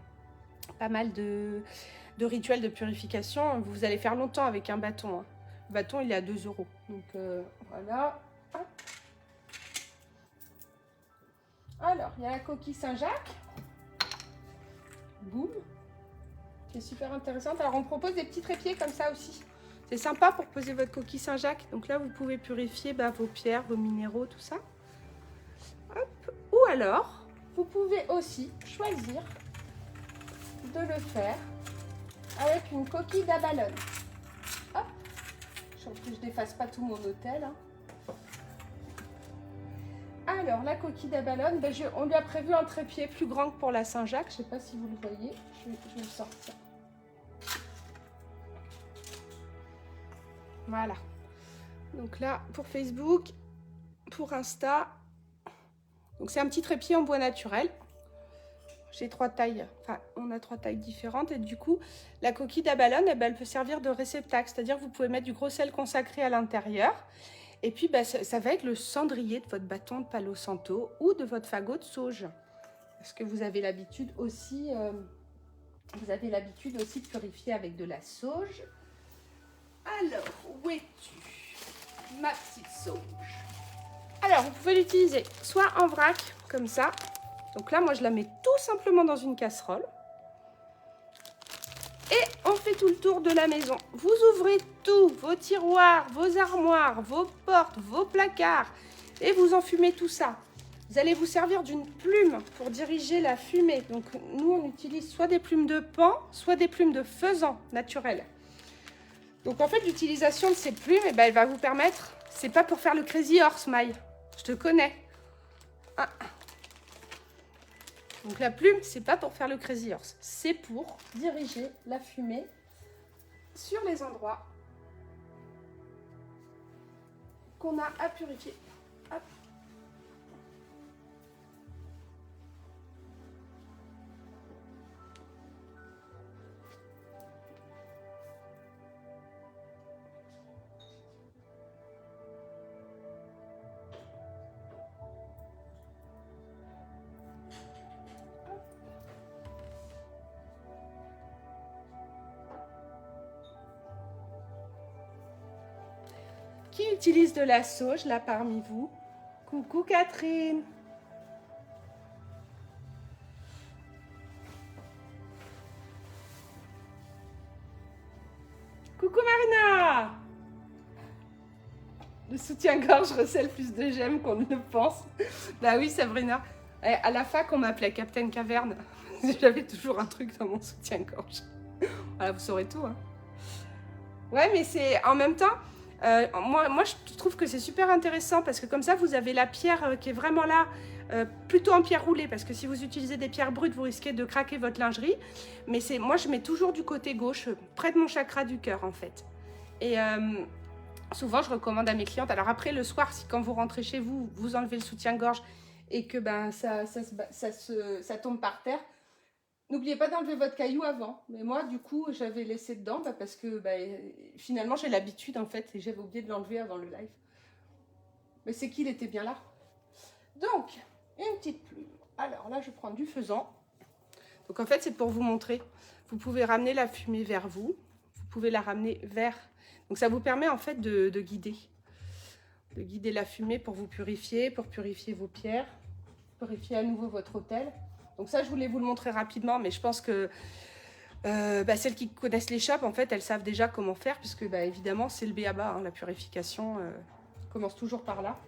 rituels de purification. Vous allez faire longtemps avec un bâton. Hein. Le bâton, il est à 2 €. Donc voilà. Hop. Alors, il y a la coquille Saint-Jacques. Boum. Qui est super intéressante. Alors, on propose des petits trépieds comme ça aussi. C'est sympa pour poser votre coquille Saint-Jacques. Donc là, vous pouvez purifier vos pierres, vos minéraux, tout ça. Hop. Ou alors, vous pouvez aussi choisir de le faire avec une coquille d'abalone. Hop. Je ne défasse pas tout mon hôtel. Hein. Alors, la coquille d'abalone, on lui a prévu un trépied plus grand que pour la Saint-Jacques. Je ne sais pas si vous le voyez. Je vais le sortir. Voilà. Donc là, pour Facebook, pour Insta. Donc, c'est un petit trépied en bois naturel. J'ai 3 tailles. Enfin, on a 3 tailles différentes. Et du coup, la coquille d'abalone, elle peut servir de réceptacle. C'est-à-dire que vous pouvez mettre du gros sel consacré à l'intérieur. Et puis, ça va être le cendrier de votre bâton de Palo Santo ou de votre fagot de sauge. Parce que vous avez l'habitude aussi, de purifier avec de la sauge. Alors, où es-tu, ma petite sauge? Alors, vous pouvez l'utiliser soit en vrac, comme ça. Donc là, moi, je la mets tout simplement dans une casserole. Et on fait tout le tour de la maison. Vous ouvrez tout, vos tiroirs, vos armoires, vos portes, vos placards. Et vous enfumez tout ça. Vous allez vous servir d'une plume pour diriger la fumée. Donc nous, on utilise soit des plumes de pan, soit des plumes de faisan naturelles. Donc en fait, l'utilisation de ces plumes, elle va vous permettre... C'est pas pour faire le crazy horse, Maï. Je te connais. Ah. Donc la plume, c'est pas pour faire le crazy horse. C'est pour diriger la fumée sur les endroits qu'on a à purifier. Hop. Qui utilise de la sauge, là, parmi vous? Coucou, Catherine. Coucou, Marina! Le soutien-gorge recèle plus de j'aime qu'on ne le pense. Bah oui, Sabrina. À la fac, on m'appelait Captain Caverne. J'avais toujours un truc dans mon soutien-gorge. Voilà, vous saurez tout. Hein. Ouais, mais c'est en même temps, moi, je trouve que c'est super intéressant parce que comme ça, vous avez la pierre qui est vraiment là, plutôt en pierre roulée. Parce que si vous utilisez des pierres brutes, vous risquez de craquer votre lingerie. Mais moi, je mets toujours du côté gauche, près de mon chakra du cœur, en fait. Et souvent, je recommande à mes clientes. Alors après, le soir, si quand vous rentrez chez vous, vous enlevez le soutien-gorge et que ben, ça tombe par terre, n'oubliez pas d'enlever votre caillou avant. Mais moi, du coup, j'avais laissé dedans parce que finalement, j'ai l'habitude en fait et j'avais oublié de l'enlever avant le live. Mais c'est qu'il était bien là. Donc, une petite plume. Alors là, je prends du faisan. Donc en fait, c'est pour vous montrer. Vous pouvez ramener la fumée vers vous. Vous pouvez la ramener vers... Donc ça vous permet en fait de guider. De guider la fumée pour vous purifier, pour purifier vos pierres, purifier à nouveau votre autel. Donc ça, je voulais vous le montrer rapidement, mais je pense que celles qui connaissent les shops, en fait, elles savent déjà comment faire, puisque évidemment, c'est le b.a.-ba, hein, la purification commence toujours par là.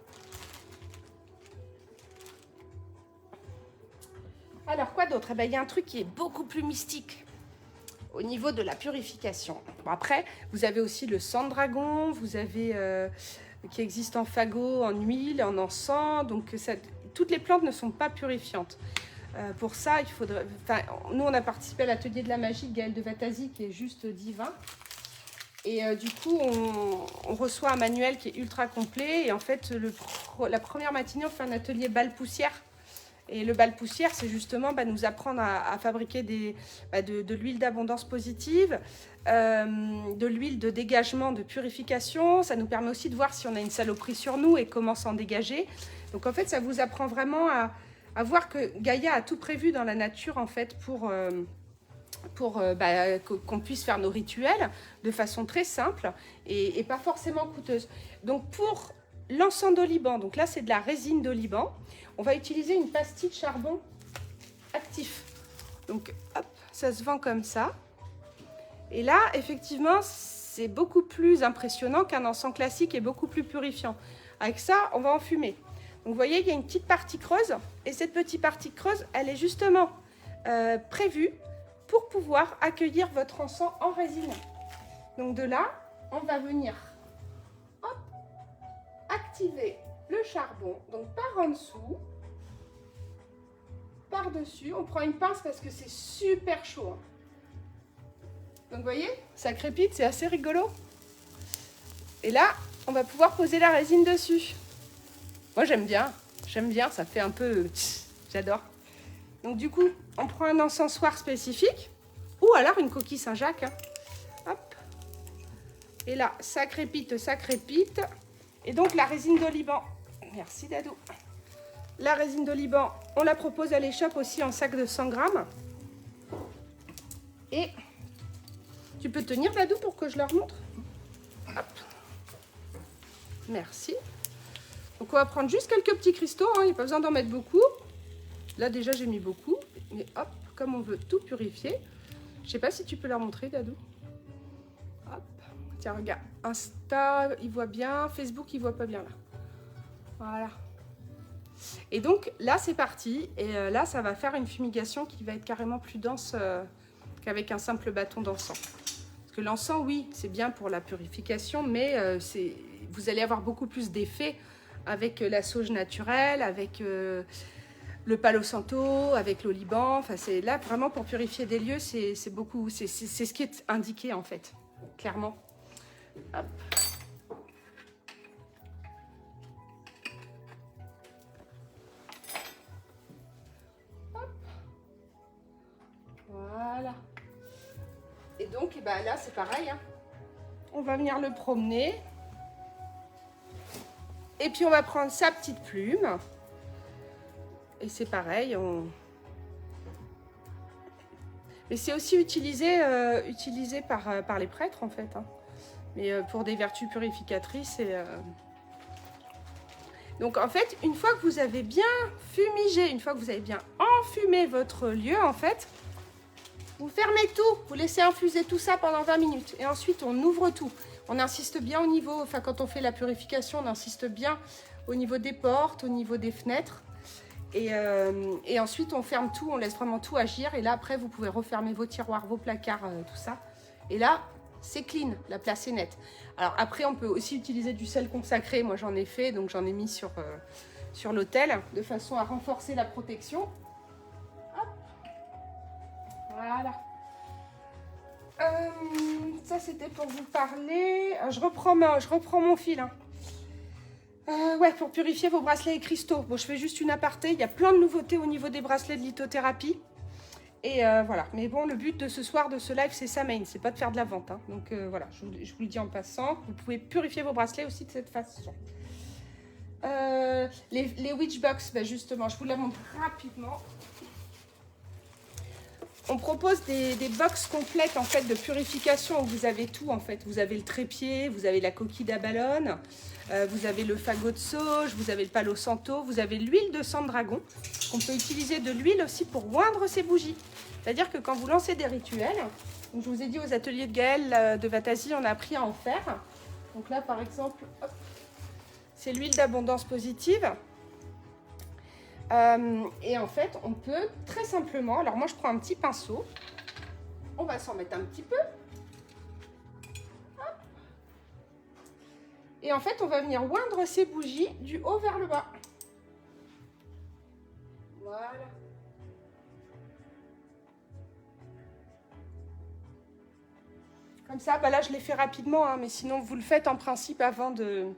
Alors, quoi d'autre? Il y a un truc qui est beaucoup plus mystique au niveau de la purification. Bon, après, vous avez aussi le sang de dragon, vous avez qui existe en fagot, en huile, en encens. Donc, toutes les plantes ne sont pas purifiantes. Pour ça, il faudrait... nous, on a participé à l'atelier de la magie de Gaëlle de Vatasi, qui est juste divin. Et du coup, on reçoit un manuel qui est ultra complet. Et en fait, la première matinée, on fait un atelier balle-poussière. Et le bal-poussière, c'est justement nous apprendre à fabriquer de l'huile d'abondance positive, de l'huile de dégagement, de purification. Ça nous permet aussi de voir si on a une saloperie sur nous et comment s'en dégager. Donc en fait, ça vous apprend vraiment à voir que Gaïa a tout prévu dans la nature en fait pour qu'on puisse faire nos rituels de façon très simple et pas forcément coûteuse. Donc pour l'encens d'oliban, donc là c'est de la résine d'oliban, on va utiliser une pastille de charbon actif. Donc hop, ça se vend comme ça. Et là effectivement c'est beaucoup plus impressionnant qu'un encens classique et beaucoup plus purifiant. Avec ça on va enfumer. Donc vous voyez il y a une petite partie creuse et cette petite partie creuse elle est justement prévue pour pouvoir accueillir votre encens en résine. Donc de là on va venir hop, activer le charbon, donc par en dessous, par dessus, on prend une pince parce que c'est super chaud. Hein. Donc vous voyez, ça crépite, c'est assez rigolo. Et là, on va pouvoir poser la résine dessus. Moi j'aime bien, ça fait un peu, j'adore. Donc du coup, on prend un encensoir spécifique, ou alors une coquille Saint-Jacques. Hein. Hop. Et là, ça crépite, ça crépite. Et donc la résine d'oliban, merci Dadou. La résine d'oliban, on la propose à l'échoppe aussi en sac de 100 grammes. Et tu peux tenir Dadou pour que je leur montre. Hop. Merci. Donc on va prendre juste quelques petits cristaux, hein, il n'y a pas besoin d'en mettre beaucoup. Là déjà j'ai mis beaucoup, mais hop, comme on veut tout purifier. Je ne sais pas si tu peux leur montrer Dadou. Hop. Tiens, regarde, Insta, il voit bien, Facebook, il voit pas bien là. Voilà. Et donc là, c'est parti. Et là, ça va faire une fumigation qui va être carrément plus dense qu'avec un simple bâton d'encens. Parce que l'encens, oui, c'est bien pour la purification, mais vous allez avoir beaucoup plus d'effets avec la sauge naturelle, avec le palo santo, avec l'oliban. Enfin, c'est là vraiment pour purifier des lieux, c'est beaucoup, c'est ce qui est indiqué en fait, clairement. Hop. Hop. Voilà. Et donc, là, c'est pareil. Hein. On va venir le promener. Et puis, on va prendre sa petite plume. Et c'est pareil. Mais c'est aussi utilisé par les prêtres, en fait. Hein. Mais pour des vertus purificatrices. Donc, en fait, une fois que vous avez bien fumigé, une fois que vous avez bien enfumé votre lieu, en fait, Vous fermez tout, vous laissez infuser tout ça pendant 20 minutes. Et ensuite, on ouvre tout. On insiste bien au niveau, enfin quand on fait la purification, on insiste bien au niveau des portes, au niveau des fenêtres. Et ensuite, on ferme tout, on laisse vraiment tout agir. Et là, après, vous pouvez refermer vos tiroirs, vos placards, tout ça. Et là, c'est clean, la place est nette. Alors après, on peut aussi utiliser du sel consacré. Moi, j'en ai fait, donc j'en ai mis sur l'autel, de façon à renforcer la protection. Hop. Voilà. Ça, c'était pour vous parler. Je reprends mon fil. Hein. Ouais, pour purifier vos bracelets et cristaux. Bon, je fais juste une aparté. Il y a plein de nouveautés au niveau des bracelets de lithothérapie. Et voilà. Mais bon, le but de ce soir, de ce live, c'est ça, main. C'est pas de faire de la vente. Hein. Donc voilà, je vous le dis en passant. Vous pouvez purifier vos bracelets aussi de cette façon. Les Witchbox, ben justement, je vous la montre rapidement. On propose des box complètes en fait de purification où vous avez tout en fait. Vous avez le trépied, vous avez la coquille d'abalone, vous avez le fagot de sauge, vous avez le palo santo, vous avez l'huile de sang de dragon. On peut utiliser de l'huile aussi pour oindre ces bougies. C'est-à-dire que quand vous lancez des rituels, donc je vous ai dit aux ateliers de Gaëlle de Vatasie, on a appris à en faire. Donc là par exemple, c'est l'huile d'abondance positive. Et en fait, on peut très simplement, alors moi je prends un petit pinceau, on va s'en mettre un petit peu. Hop. Et en fait, on va venir oindre ces bougies du haut vers le bas. Voilà. Comme ça, bah là je l'ai fait rapidement, hein, mais sinon vous le faites en principe avant de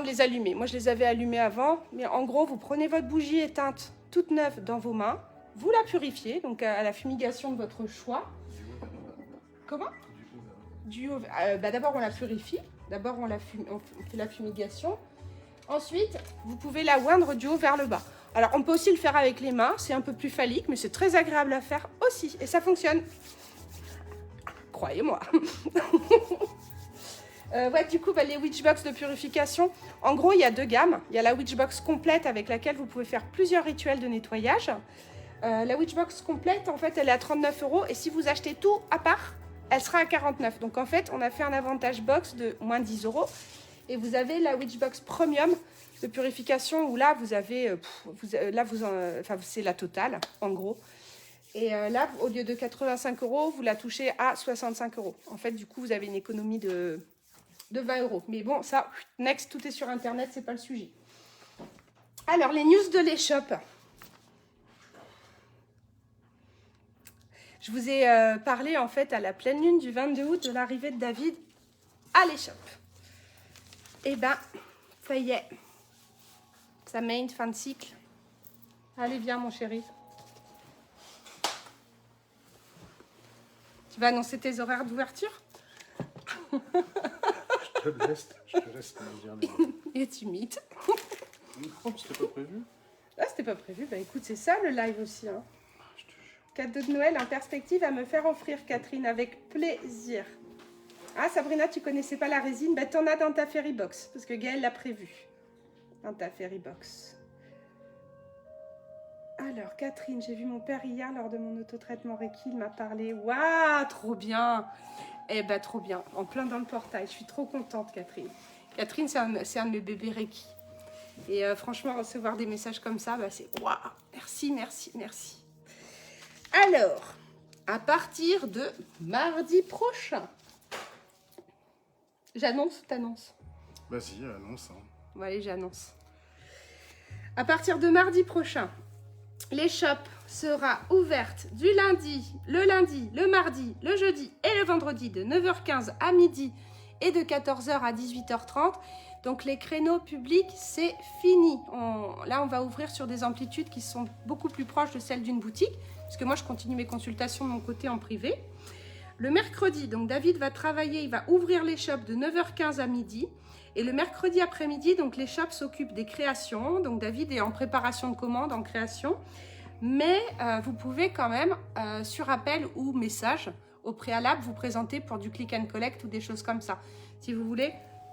les allumer. Moi, je les avais allumés avant, mais en gros, vous prenez votre bougie éteinte toute neuve dans vos mains, vous la purifiez, donc à la fumigation de votre choix. Comment? D'abord, on la purifie. D'abord, on fait la fumigation. Ensuite, vous pouvez la oindre du haut vers le bas. Alors, on peut aussi le faire avec les mains. C'est un peu plus phallique, mais c'est très agréable à faire aussi. Et ça fonctionne. Croyez-moi. Ouais, du coup, les Witchbox de purification, en gros, il y a deux gammes. Il y a la Witchbox complète avec laquelle vous pouvez faire plusieurs rituels de nettoyage. La Witchbox complète, en fait, elle est à 39 €. Et si vous achetez tout à part, elle sera à 49 €. Donc, en fait, on a fait un avantage box de moins 10 €. Et vous avez la Witchbox Premium de purification où là, vous avez... c'est la totale, en gros. Et là, au lieu de 85 €, vous la touchez à 65 €. En fait, du coup, vous avez une économie de 20 €. Mais bon, ça, next, tout est sur Internet, c'est pas le sujet. Alors, les news de l'échoppe. Je vous ai parlé, en fait, à la pleine lune du 22 août de l'arrivée de David à l'échoppe. Et ben, ça y est. Ça met une fin de cycle. Allez, viens, mon chéri. Tu vas annoncer tes horaires d'ouverture? Je te laisse me dire les... Il est timide. Oh, c'était pas prévu? Ah, c'était pas prévu. Bah écoute, c'est ça le live aussi. Hein. Je te jure. Cadeau de Noël en perspective à me faire offrir, Catherine, avec plaisir. Ah, Sabrina, tu connaissais pas la résine? Bah t'en as dans ta Fairy Box, parce que Gaëlle l'a prévu. Dans ta Fairy Box. Alors, Catherine, j'ai vu mon père hier lors de mon autotraitement Reiki, il m'a parlé. Waouh, trop bien! Eh ben, trop bien. En plein dans le portail. Je suis trop contente, Catherine. Catherine, c'est un de mes bébés Reiki. Et franchement, recevoir des messages comme ça, bah, c'est waouh! Merci, merci, merci. Alors, à partir de mardi prochain, j'annonce ou t'annonces? Vas-y, annonce. Hein. Bon, allez, j'annonce. À partir de mardi prochain, l'échoppe sera ouverte du lundi, le mardi, le jeudi et le vendredi de 9h15 à midi et de 14h à 18h30. Donc les créneaux publics, c'est fini. Là, on va ouvrir sur des amplitudes qui sont beaucoup plus proches de celles d'une boutique, parce que moi, je continue mes consultations de mon côté en privé. Le mercredi, donc David va travailler, il va ouvrir l'échoppe de 9h15 à midi. Et le mercredi après-midi, donc l'échoppe s'occupe des créations. Donc David est en préparation de commande, en création. Mais vous pouvez quand même, sur appel ou message, au préalable, vous présenter pour du click and collect ou des choses comme ça. Si vous voulez,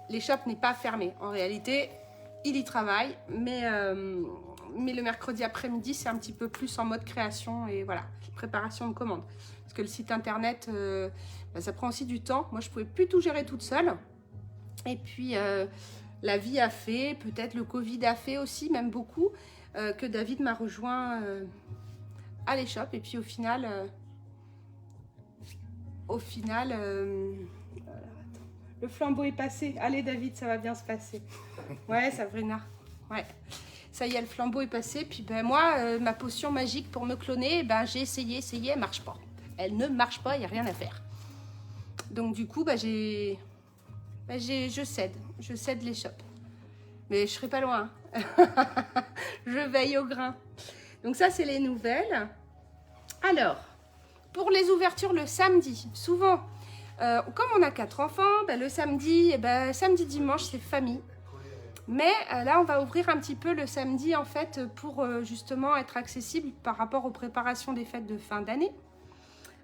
l'échoppe n'est pas fermée. En réalité, il y travaille, mais le mercredi après-midi, c'est un petit peu plus en mode création et voilà, préparation de commandes. Parce que le site internet, ça prend aussi du temps. Moi, je ne pouvais plus tout gérer toute seule. Et puis, la vie a fait, peut-être le Covid a fait aussi, même beaucoup, que David m'a rejoint à l'échoppe. Et puis, au final, le flambeau est passé. Allez, David, ça va bien se passer. Ouais, Sabrina. Ouais. Ça y est, le flambeau est passé. Puis ben, moi, ma potion magique pour me cloner, ben, j'ai essayé, elle marche pas. Elle ne marche pas, il n'y a rien à faire. Donc du coup, ben, je cède l'échoppe. Mais je serai pas loin. Je veille au grain. Donc ça, c'est les nouvelles. Alors, pour les ouvertures le samedi, souvent, comme on a 4 enfants, ben, le samedi, samedi, dimanche, c'est famille. Mais là, on va ouvrir un petit peu le samedi, en fait, pour justement être accessible par rapport aux préparations des fêtes de fin d'année.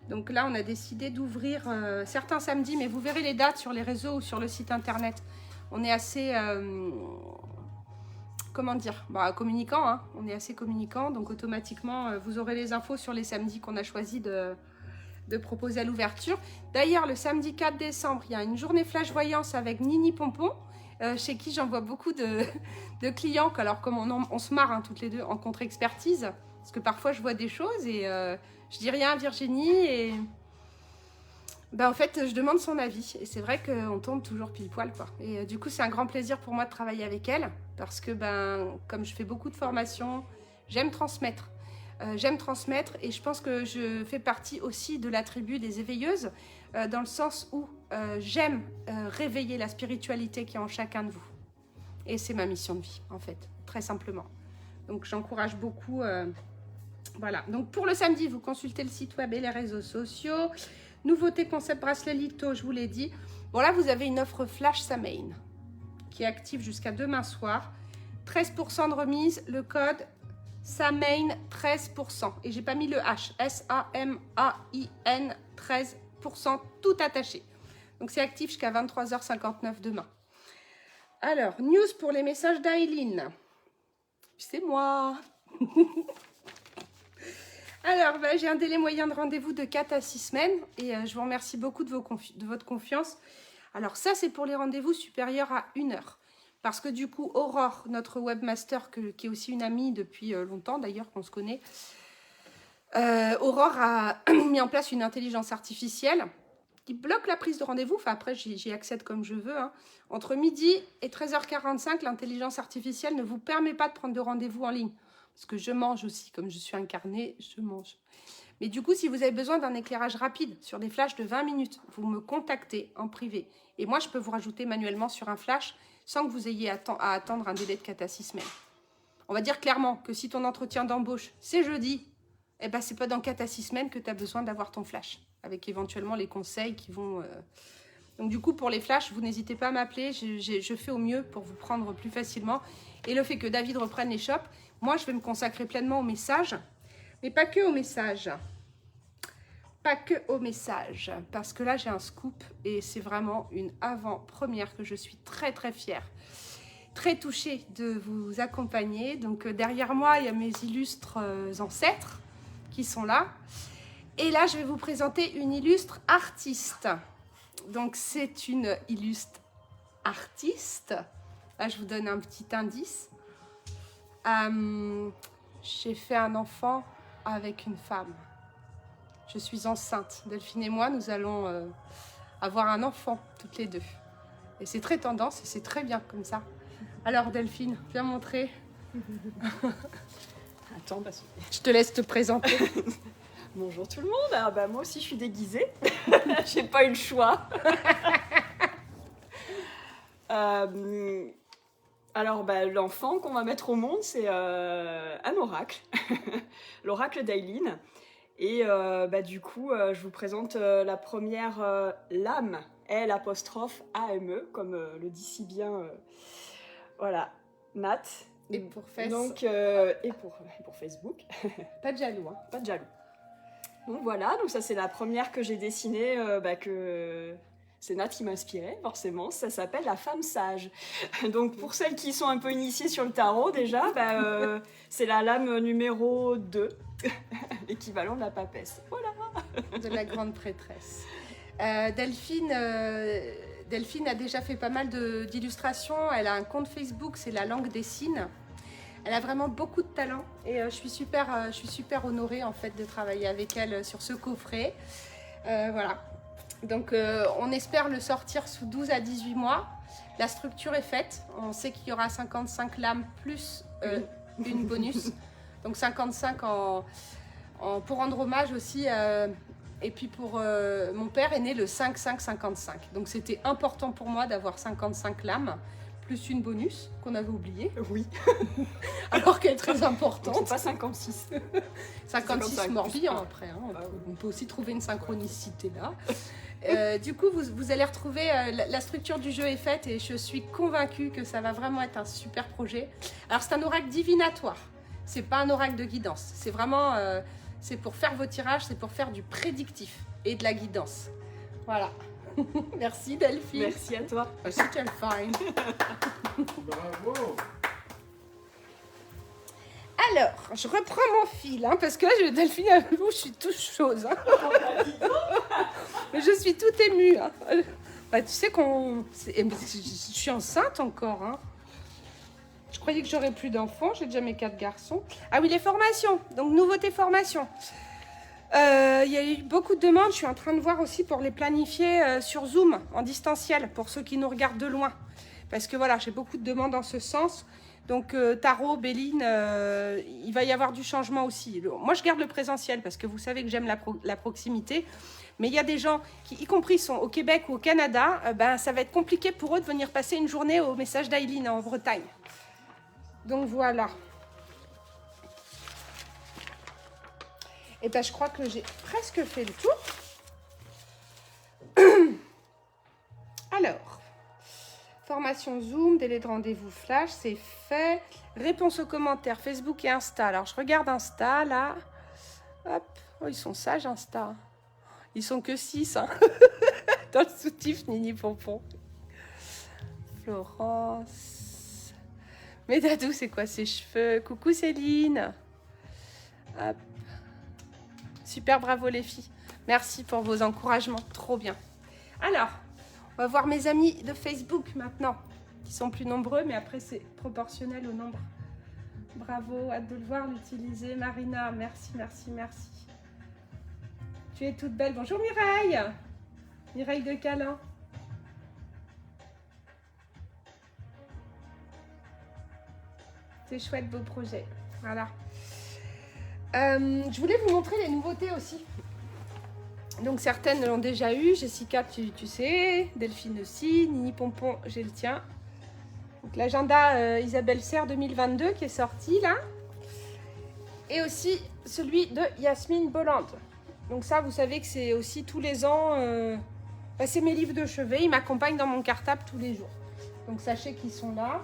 Donc là, on a décidé d'ouvrir certains samedis, mais vous verrez les dates sur les réseaux ou sur le site internet. On est assez, comment dire, communicant, hein. On est assez communicant, donc automatiquement, vous aurez les infos sur les samedis qu'on a choisi de proposer à l'ouverture. D'ailleurs, le samedi 4 décembre, il y a une journée flash voyance avec Nini Pompon, chez qui j'envoie beaucoup de clients, alors comme on se marre hein, toutes les deux en contre-expertise, parce que parfois je vois des choses et je dis rien à Virginie et en fait je demande son avis et c'est vrai qu'on tombe toujours pile poil quoi. Et du coup c'est un grand plaisir pour moi de travailler avec elle parce que comme je fais beaucoup de formations, j'aime transmettre. Et je pense que je fais partie aussi de la tribu des éveilleuses dans le sens où j'aime réveiller la spiritualité qui est en chacun de vous. Et c'est ma mission de vie, en fait, très simplement. Donc, j'encourage beaucoup. Voilà. Donc, pour le samedi, vous consultez le site web et les réseaux sociaux. Nouveauté concept bracelet Lito, je vous l'ai dit. Bon, là, vous avez une offre Flash Samain qui est active jusqu'à demain soir. 13% de remise, le code Samain 13%. Et j'ai pas mis le H. S-A-M-A-I-N 13%, tout attaché. Donc c'est actif jusqu'à 23h59 demain. Alors, news pour les messages d'Aileen. C'est moi. Alors, j'ai un délai moyen de rendez-vous de 4 à 6 semaines. Et je vous remercie beaucoup de votre confiance. Alors ça, c'est pour les rendez-vous supérieurs à 1 heure. Parce que du coup, Aurore, notre webmaster, qui est aussi une amie depuis longtemps d'ailleurs, qu'on se connaît, Aurore a mis en place une intelligence artificielle qui bloque la prise de rendez-vous. Enfin, après, j'y accède comme je veux. Hein. Entre midi et 13h45, l'intelligence artificielle ne vous permet pas de prendre de rendez-vous en ligne. Parce que je mange aussi, comme je suis incarnée, je mange. Mais du coup, si vous avez besoin d'un éclairage rapide sur des flashs de 20 minutes, vous me contactez en privé. Et moi, je peux vous rajouter manuellement sur un flash sans que vous ayez à attendre un délai de 4 à 6 semaines. On va dire clairement que si ton entretien d'embauche, c'est jeudi, eh ben, c'est pas dans 4 à 6 semaines que tu as besoin d'avoir ton flash, avec éventuellement les conseils qui vont... Donc du coup, pour les flashs, vous n'hésitez pas à m'appeler, je fais au mieux pour vous prendre plus facilement. Et le fait que David reprenne les shops, moi, je vais me consacrer pleinement aux messages, mais pas que aux messages. Pas que aux messages, parce que là, j'ai un scoop et c'est vraiment une avant-première que je suis très, très fière. Très touchée de vous accompagner. Donc, derrière moi, il y a mes illustres ancêtres qui sont là. Et là, je vais vous présenter une illustre artiste. Donc, c'est une illustre artiste. Là, je vous donne un petit indice. J'ai fait un enfant avec une femme. Je suis enceinte. Delphine et moi, nous allons avoir un enfant, toutes les deux. Et c'est très tendance et c'est très bien comme ça. Alors Delphine, viens montrer. Attends, je te laisse te présenter. Bonjour tout le monde. Ah, moi aussi, je suis déguisée. J'ai pas eu le choix. Alors, l'enfant qu'on va mettre au monde, c'est un oracle. L'oracle d'Aileen. Et du coup, je vous présente la première lame, L''AME, comme le dit si bien, voilà, Nat. Et pour Face. Donc, et pour Facebook. Pas de jaloux, hein. Pas de jaloux. Donc voilà, donc ça c'est la première que j'ai dessinée, que C'est Nat qui m'a inspirée, forcément. Ça s'appelle la femme sage. Donc, pour celles qui sont un peu initiées sur le tarot, déjà, c'est la lame numéro 2, l'équivalent de la papesse. Voilà. De la grande prêtresse. Delphine a déjà fait pas mal d'illustrations. Elle a un compte Facebook, c'est la langue des signes. Elle a vraiment beaucoup de talent et je suis super honorée en fait de travailler avec elle sur ce coffret. Voilà. Donc on espère le sortir sous 12 à 18 mois. La structure est faite. On sait qu'il y aura 55 lames plus une bonus. Donc 55 pour rendre hommage aussi. Et puis pour mon père est né le 5-5-55. Donc c'était important pour moi d'avoir 55 lames plus une bonus qu'on avait oubliée. Oui. Alors qu'elle est très importante. C'est pas 56. 56 morbihan plus. après. Hein. On peut aussi trouver une synchronicité là. Du coup, vous allez retrouver, la structure du jeu est faite et je suis convaincue que ça va vraiment être un super projet. Alors c'est un oracle divinatoire. C'est pas un oracle de guidance. C'est vraiment, c'est pour faire vos tirages, c'est pour faire du prédictif et de la guidance. Voilà. Merci Delphine. Merci à toi. Aussi, tu es fine. Bravo. Alors, je reprends mon fil, hein, parce que là, Delphine, je suis toute chose. Hein. Mais je suis toute émue. Hein. Bah, tu sais je suis enceinte encore. Hein. Je croyais que j'aurais plus d'enfants, j'ai déjà mes 4 garçons. Ah oui, les formations, donc nouveauté formation. Il y a eu beaucoup de demandes, je suis en train de voir aussi pour les planifier sur Zoom, en distanciel, pour ceux qui nous regardent de loin. Parce que voilà, j'ai beaucoup de demandes dans ce sens. Donc Tarot, Béline, il va y avoir du changement aussi. Moi, je garde le présentiel parce que vous savez que j'aime la proximité. Mais il y a des gens qui, y compris, sont au Québec ou au Canada, ça va être compliqué pour eux de venir passer une journée au message d'Aileen en Bretagne. Donc voilà. Et bien, je crois que j'ai presque fait le tour. Alors, formation Zoom, délai de rendez-vous flash, c'est fait. Réponse aux commentaires Facebook et Insta. Alors, je regarde Insta, là. Hop. Oh, ils sont sages, Insta. Ils sont que 6, hein. Dans le soutif, Nini Pompon. Florence. Mais Dadou, c'est quoi ses cheveux? Coucou Céline. Hop. Super, bravo les filles. Merci pour vos encouragements, trop bien. Alors, on va voir mes amis de Facebook maintenant, qui sont plus nombreux, mais après c'est proportionnel au nombre. Bravo, hâte de le voir, l'utiliser. Marina, merci, merci, merci. Tu es toute belle. Bonjour Mireille. Mireille de Câlin. C'est chouette vos projets. Voilà. Je voulais vous montrer les nouveautés aussi. Donc certaines l'ont déjà eu. Jessica, tu sais. Delphine aussi. Nini Pompon, j'ai le tien. Donc l'agenda Isabelle Serre 2022 qui est sorti là. Et aussi celui de Yasmine Bolland. Donc ça, vous savez que c'est aussi tous les ans. C'est mes livres de chevet. Ils m'accompagnent dans mon cartable tous les jours. Donc sachez qu'ils sont là.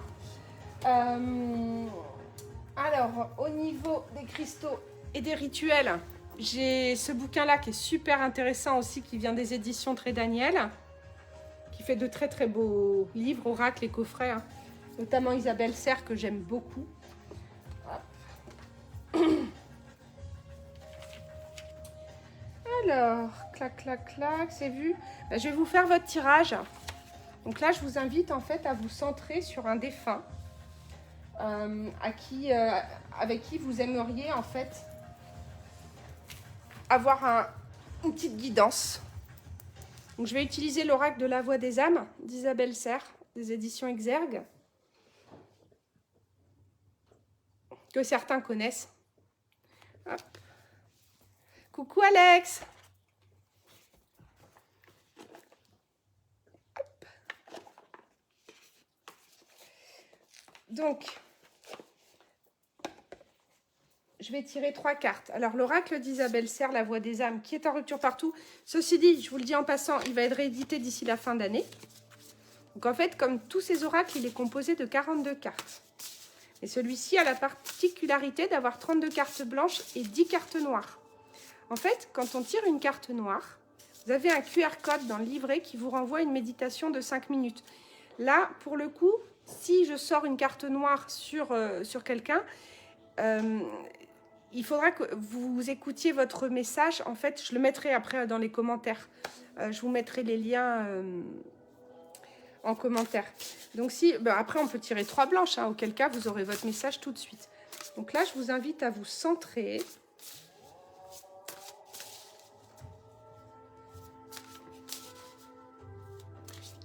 Alors, au niveau des cristaux et des rituels, j'ai ce bouquin-là qui est super intéressant aussi, qui vient des éditions Très Daniel, qui fait de très très beaux livres, oracles et coffrets, hein. Notamment Isabelle Serre que j'aime beaucoup. Hop. Alors, clac, clac, clac, c'est vu. Je vais vous faire votre tirage. Donc là, je vous invite en fait à vous centrer sur un défunt avec qui vous aimeriez en fait avoir une petite guidance. Donc je vais utiliser l'oracle de la voix des âmes d'Isabelle Serre, des éditions Exergue, que certains connaissent. Hop. Coucou Alex. Hop. Donc, je vais tirer 3 cartes. Alors, l'oracle d'Isabelle Serre, la voix des âmes, qui est en rupture partout. Ceci dit, je vous le dis en passant, il va être réédité d'ici la fin d'année. Donc, en fait, comme tous ces oracles, il est composé de 42 cartes. Et celui-ci a la particularité d'avoir 32 cartes blanches et 10 cartes noires. En fait, quand on tire une carte noire, Vous avez un QR code dans le livret qui vous renvoie une méditation de 5 minutes. Là, pour le coup, si je sors une carte noire sur quelqu'un, il faudra que vous écoutiez votre message. En fait, je le mettrai après dans les commentaires. Je vous mettrai les liens en commentaire. Donc, après, on peut tirer 3 blanches, hein, auquel cas, vous aurez votre message tout de suite. Donc là, je vous invite à vous centrer.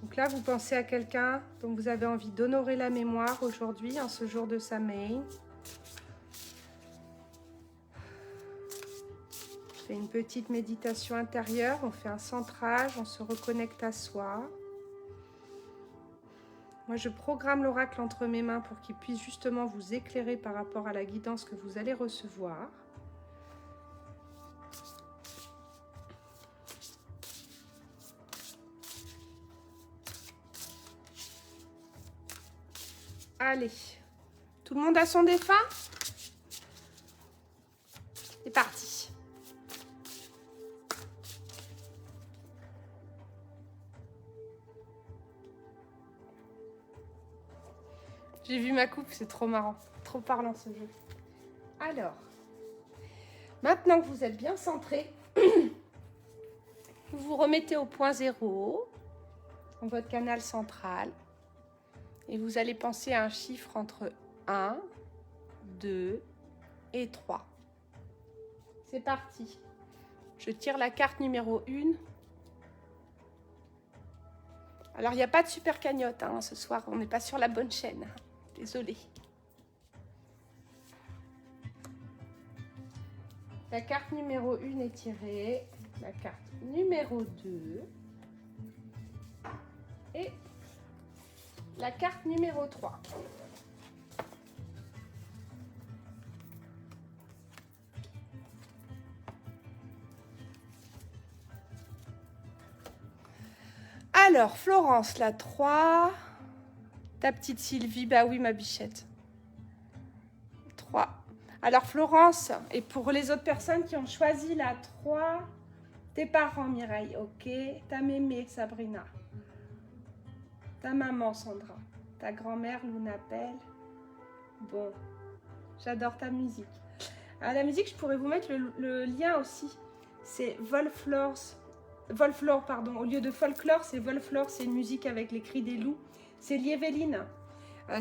Donc là, vous pensez à quelqu'un dont vous avez envie d'honorer la mémoire aujourd'hui, en ce jour de Samhain. On fait une petite méditation intérieure, on fait un centrage, on se reconnecte à soi. Moi, je programme l'oracle entre mes mains pour qu'il puisse justement vous éclairer par rapport à la guidance que vous allez recevoir. Allez, tout le monde a son défunt? C'est parti. J'ai vu ma coupe, c'est trop marrant, trop parlant ce jeu. Alors, maintenant que vous êtes bien centré, vous vous remettez au point 0, dans votre canal central. Et vous allez penser à un chiffre entre 1, 2 et 3. C'est parti. Je tire la carte numéro 1. Alors, il n'y a pas de super cagnotte hein, ce soir. On n'est pas sur la bonne chaîne. Désolée. La carte numéro 1 est tirée. La carte numéro 2. Et la carte numéro 3. Alors, Florence, la 3. Ta petite Sylvie, bah oui, ma bichette. 3. Alors, Florence, et pour les autres personnes qui ont choisi la 3, tes parents, Mireille, ok. Ta mémé, Sabrina. Ta maman, Sandra. Ta grand-mère, Lunapel. Bon, j'adore ta musique. Alors, la musique, je pourrais vous mettre le lien aussi. C'est Volflore, pardon. Au lieu de folklore, c'est Volflore. C'est une musique avec les cris des loups. C'est Lieveline.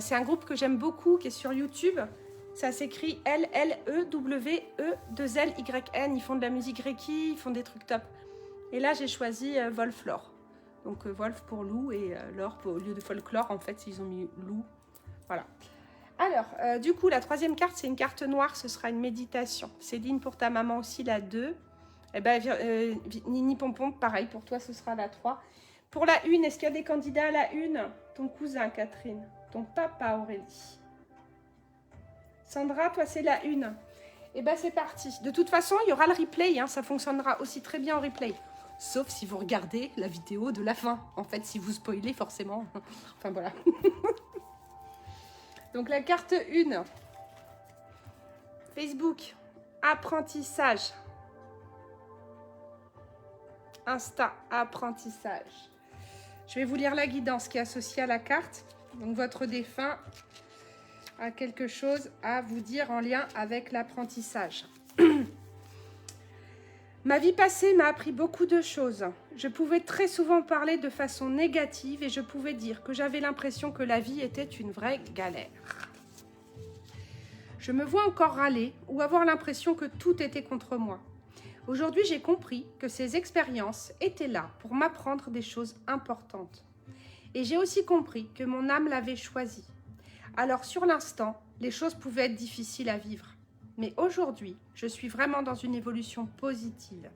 C'est un groupe que j'aime beaucoup, qui est sur YouTube. Ça s'écrit L-L-E-W-E-2-L-Y-N. Ils font de la musique Reiki, ils font des trucs top. Et là, j'ai choisi Volflore. Donc, Wolf pour loup et l'or au lieu de folklore, en fait, ils ont mis loup. Voilà. Alors, du coup, la troisième carte, c'est une carte noire. Ce sera une méditation. Céline, pour ta maman aussi, la 2. Eh ben, Nini Pompon, pareil, pour toi, ce sera la 3. Pour la 1, est-ce qu'il y a des candidats à la 1? Ton cousin, Catherine. Ton papa, Aurélie. Sandra, toi, c'est la 1. Eh bien, c'est parti. De toute façon, il y aura le replay. Hein, ça fonctionnera aussi très bien en replay. Sauf si vous regardez la vidéo de la fin. En fait, si vous spoilez, forcément. Enfin, voilà. Donc, la carte 1. Facebook. Apprentissage. Insta. Apprentissage. Je vais vous lire la guidance qui est associée à la carte. Donc, votre défunt a quelque chose à vous dire en lien avec l'apprentissage. Ma vie passée m'a appris beaucoup de choses. Je pouvais très souvent parler de façon négative et je pouvais dire que j'avais l'impression que la vie était une vraie galère. Je me vois encore râler ou avoir l'impression que tout était contre moi. Aujourd'hui, j'ai compris que ces expériences étaient là pour m'apprendre des choses importantes. Et j'ai aussi compris que mon âme l'avait choisi. Alors, sur l'instant, les choses pouvaient être difficiles à vivre. Mais aujourd'hui, je suis vraiment dans une évolution positive.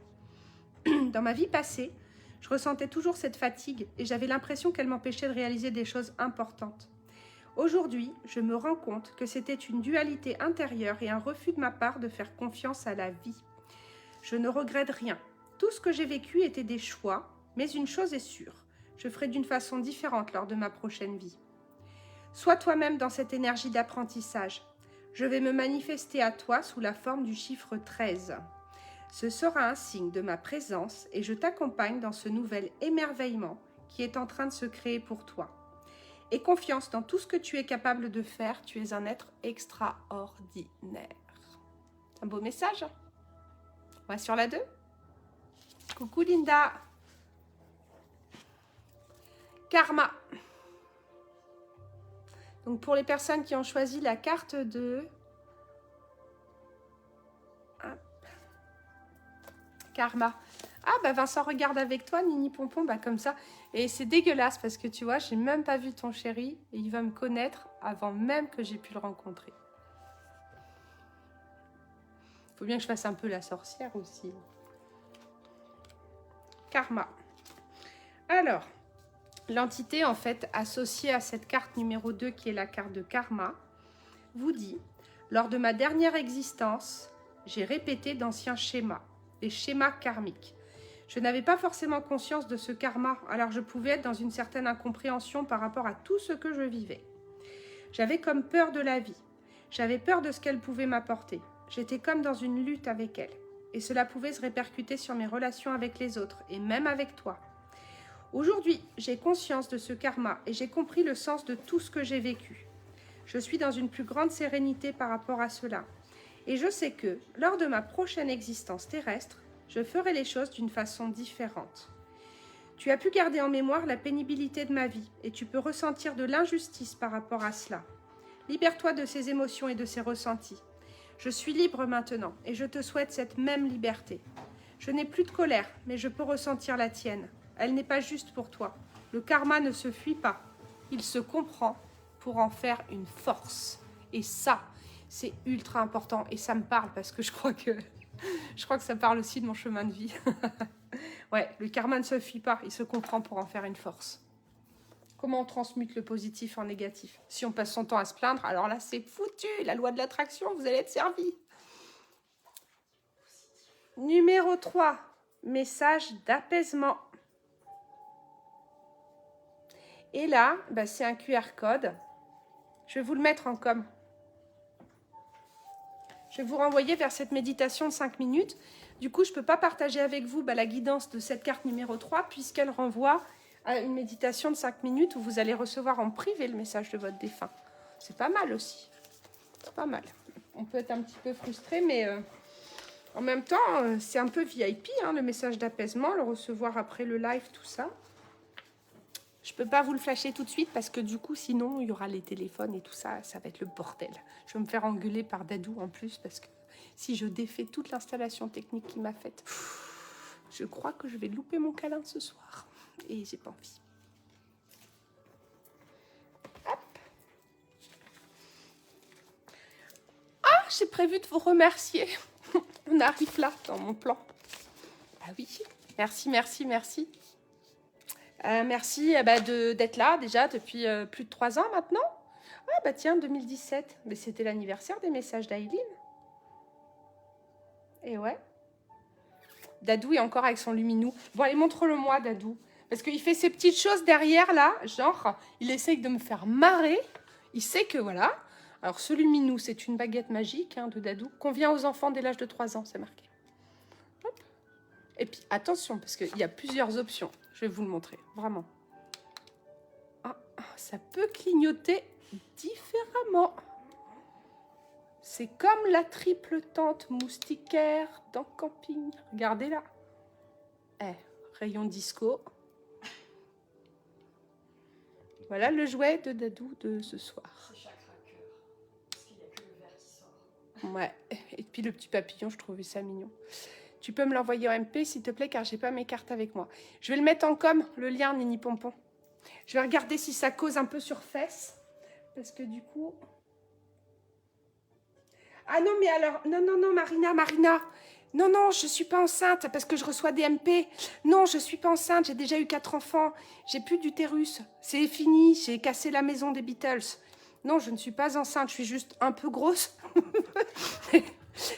Dans ma vie passée, je ressentais toujours cette fatigue et j'avais l'impression qu'elle m'empêchait de réaliser des choses importantes. Aujourd'hui, je me rends compte que c'était une dualité intérieure et un refus de ma part de faire confiance à la vie. Je ne regrette rien. Tout ce que j'ai vécu était des choix, mais une chose est sûre, je ferai d'une façon différente lors de ma prochaine vie. Sois toi-même dans cette énergie d'apprentissage. Je vais me manifester à toi sous la forme du chiffre 13. Ce sera un signe de ma présence et je t'accompagne dans ce nouvel émerveillement qui est en train de se créer pour toi. Aie confiance dans tout ce que tu es capable de faire, tu es un être extraordinaire. Un beau message. On va sur la 2. Coucou Linda. Karma. Donc pour les personnes qui ont choisi la carte de Karma. Ah bah Vincent regarde avec toi, Nini Pompon, bah comme ça. Et c'est dégueulasse parce que tu vois, j'ai même pas vu ton chéri et il va me connaître avant même que j'ai pu le rencontrer. Faut bien que je fasse un peu la sorcière aussi. Karma. Alors, l'entité en fait associée à cette carte numéro 2 qui est la carte de Karma vous dit, lors de ma dernière existence, j'ai répété d'anciens schémas, des schémas karmiques. Je n'avais pas forcément conscience de ce karma, alors je pouvais être dans une certaine incompréhension par rapport à tout ce que je vivais. J'avais comme peur de la vie. J'avais peur de ce qu'elle pouvait m'apporter. J'étais comme dans une lutte avec elle. Et cela pouvait se répercuter sur mes relations avec les autres, et même avec toi. Aujourd'hui, j'ai conscience de ce karma et j'ai compris le sens de tout ce que j'ai vécu. Je suis dans une plus grande sérénité par rapport à cela. Et je sais que, lors de ma prochaine existence terrestre, je ferai les choses d'une façon différente. Tu as pu garder en mémoire la pénibilité de ma vie et tu peux ressentir de l'injustice par rapport à cela. Libère-toi de ces émotions et de ces ressentis. Je suis libre maintenant et je te souhaite cette même liberté. Je n'ai plus de colère, mais je peux ressentir la tienne. Elle n'est pas juste pour toi. Le karma ne se fuit pas. Il se comprend pour en faire une force. Et ça, c'est ultra important et ça me parle parce que je crois que ça parle aussi de mon chemin de vie. Ouais, le karma ne se fuit pas, il se comprend pour en faire une force. Comment on transmute le positif en négatif? Si on passe son temps à se plaindre, alors là c'est foutu, la loi de l'attraction, vous allez être servi. Numéro 3, message d'apaisement. Et là, bah, c'est un QR code. Je vais vous le mettre en com. Je vais vous renvoyer vers cette méditation de 5 minutes. Du coup, je ne peux pas partager avec vous la guidance de cette carte numéro 3 puisqu'elle renvoie à une méditation de 5 minutes où vous allez recevoir en privé le message de votre défunt. C'est pas mal aussi. C'est pas mal. On peut être un petit peu frustré, mais en même temps, c'est un peu VIP, hein, le message d'apaisement, le recevoir après le live, tout ça. Je ne peux pas vous le flasher tout de suite parce que du coup, sinon, il y aura les téléphones et tout ça, ça va être le bordel. Je vais me faire engueuler par Dadou en plus parce que si je défais toute l'installation technique qu'il m'a faite, je crois que je vais louper mon câlin ce soir. Et j'ai pas envie. Hop. Ah, j'ai prévu de vous remercier. On arrive là dans mon plan. Ah oui, merci, merci, merci. Merci d'être là déjà depuis plus de 3 ans maintenant. Ah bah tiens, 2017. Mais c'était l'anniversaire des messages d'Aileen. Et ouais. Dadou est encore avec son luminou. Bon, allez, montre-le-moi, Dadou. Parce qu'il fait ces petites choses derrière, là. Genre, il essaye de me faire marrer. Il sait que, voilà. Alors, ce luminou, c'est une baguette magique de Dadou. Convient aux enfants dès l'âge de 3 ans, c'est marqué. Hop. Et puis, attention, parce qu'il y a plusieurs options. Je vais vous le montrer, vraiment. Ah, ça peut clignoter différemment. C'est comme la triple tente moustiquaire dans Camping. Regardez là. Rayon disco. Voilà le jouet de Dadou de ce soir. C'est chakra cœur. Parce qu'il n'y a que le vert qui sort. Ouais. Et puis le petit papillon, je trouvais ça mignon. Tu peux me l'envoyer en MP, s'il te plaît, car j'ai pas mes cartes avec moi. Je vais le mettre en com, le lien, Nini Pompon. Je vais regarder si ça cause un peu sur fesses. Parce que du coup... Ah non, mais alors... Non, Marina. Non, je suis pas enceinte parce que je reçois des MP. Non, je suis pas enceinte, j'ai déjà eu 4 enfants. J'ai plus d'utérus. C'est fini, j'ai cassé la maison des Beatles. Non, je ne suis pas enceinte, je suis juste un peu grosse.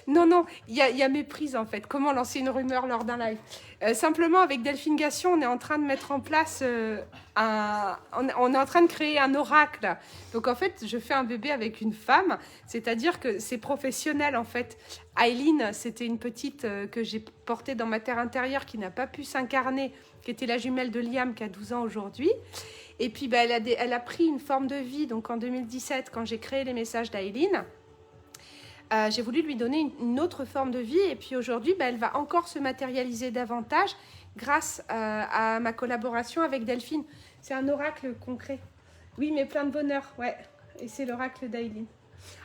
Non, Non, il y a méprise en fait. Comment lancer une rumeur lors d'un live? Simplement, avec Delphine Gassion, on est en train de mettre en place on est en train de créer un oracle. Donc en fait, je fais un bébé avec une femme, c'est-à-dire que c'est professionnel en fait. Aileen, c'était une petite que j'ai portée dans ma terre intérieure qui n'a pas pu s'incarner, qui était la jumelle de Liam qui a 12 ans aujourd'hui. Et puis bah, elle a pris une forme de vie. Donc en 2017, quand j'ai créé les messages d'Aileen, j'ai voulu lui donner une autre forme de vie. Et puis aujourd'hui, bah, elle va encore se matérialiser davantage grâce à ma collaboration avec Delphine. C'est un oracle concret. Oui, mais plein de bonheur, ouais. Et c'est l'oracle d'Aileen.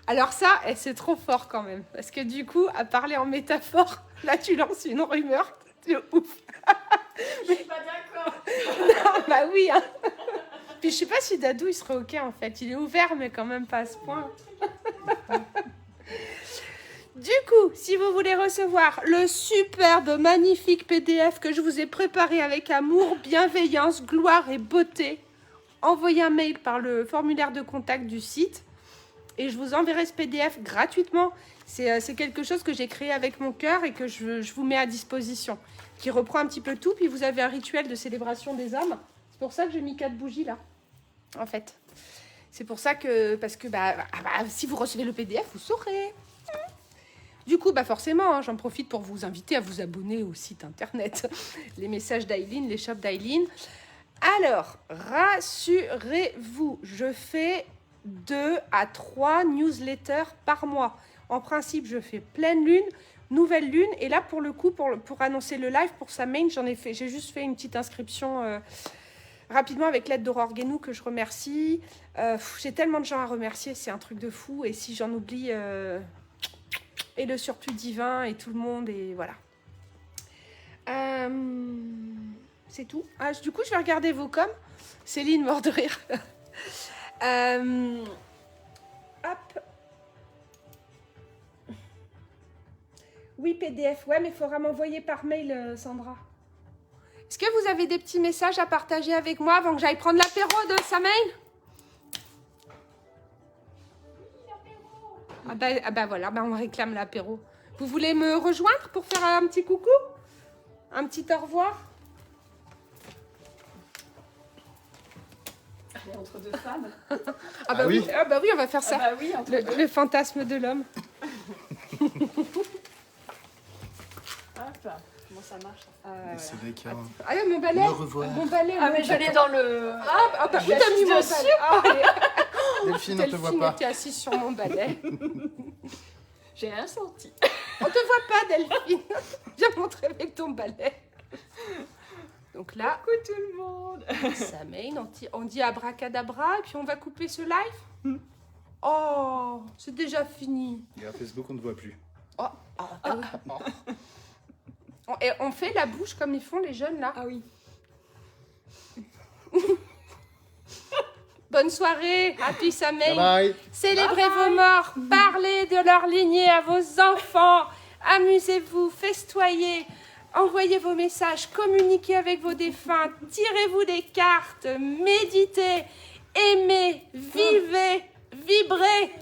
Alors ça, c'est trop fort quand même. Parce que du coup, à parler en métaphore, là tu lances une rumeur. C'est ouf. Je suis pas d'accord. Non, bah oui, hein. Puis je sais pas si Dadou il serait ok en fait. Il est ouvert, mais quand même pas à ce point. Du coup, si vous voulez recevoir le superbe, magnifique PDF que je vous ai préparé avec amour, bienveillance, gloire et beauté, envoyez un mail par le formulaire de contact du site et je vous enverrai ce PDF gratuitement. C'est quelque chose que j'ai créé avec mon cœur et que je vous mets à disposition, qui reprend un petit peu tout. Puis vous avez un rituel de célébration des âmes. C'est pour ça que j'ai mis 4 bougies là, en fait. C'est pour ça que, parce que si vous recevez le PDF, vous saurez. Du coup, forcément, hein, j'en profite pour vous inviter à vous abonner au site internet. Les messages d'Aileen, les shops d'Aileen. Alors, rassurez-vous, je fais 2 à 3 newsletters par mois. En principe, je fais pleine lune, nouvelle lune. Et là, pour le coup, pour annoncer le live, pour sa main, j'ai juste fait une petite inscription rapidement avec l'aide d'Aurore Guénou que je remercie. J'ai tellement de gens à remercier, c'est un truc de fou. Et si j'en oublie... et le surplus divin et tout le monde et voilà. C'est tout. Du coup, je vais regarder vos coms. Céline, mort de rire. Hop. Oui, PDF. Ouais, mais il faudra m'envoyer par mail, Sandra. Est-ce que vous avez des petits messages à partager avec moi avant que j'aille prendre l'apéro de Samaïn? Voilà, on réclame l'apéro. Vous voulez me rejoindre pour faire un petit coucou? Un petit au revoir? Entre deux femmes. Oui, on va faire ça. Oui, le fantasme de l'homme. Hop, comment ça marche? C'est des cas. Ah mon balai. Au revoir. Mon balai. Mais je l'ai dans le... Où t'as mis mon balai? Delphine, on te voit Delphine pas. était assise sur mon balai. J'ai rien senti. On te voit pas, Delphine. Viens montrer avec ton balai. Donc là, Coucou tout le monde. Samaïn, on dit abracadabra et puis on va couper ce live. Oh, c'est déjà fini. Et à Facebook, on ne te voit plus. Et on fait la bouche comme ils font les jeunes là. Ah oui. Bonne soirée, happy Samaïn. Bye bye. Célébrez vos morts, parlez de leur lignée à vos enfants, amusez-vous, festoyez, envoyez vos messages, communiquez avec vos défunts, tirez-vous des cartes, méditez, aimez, vivez, vibrez.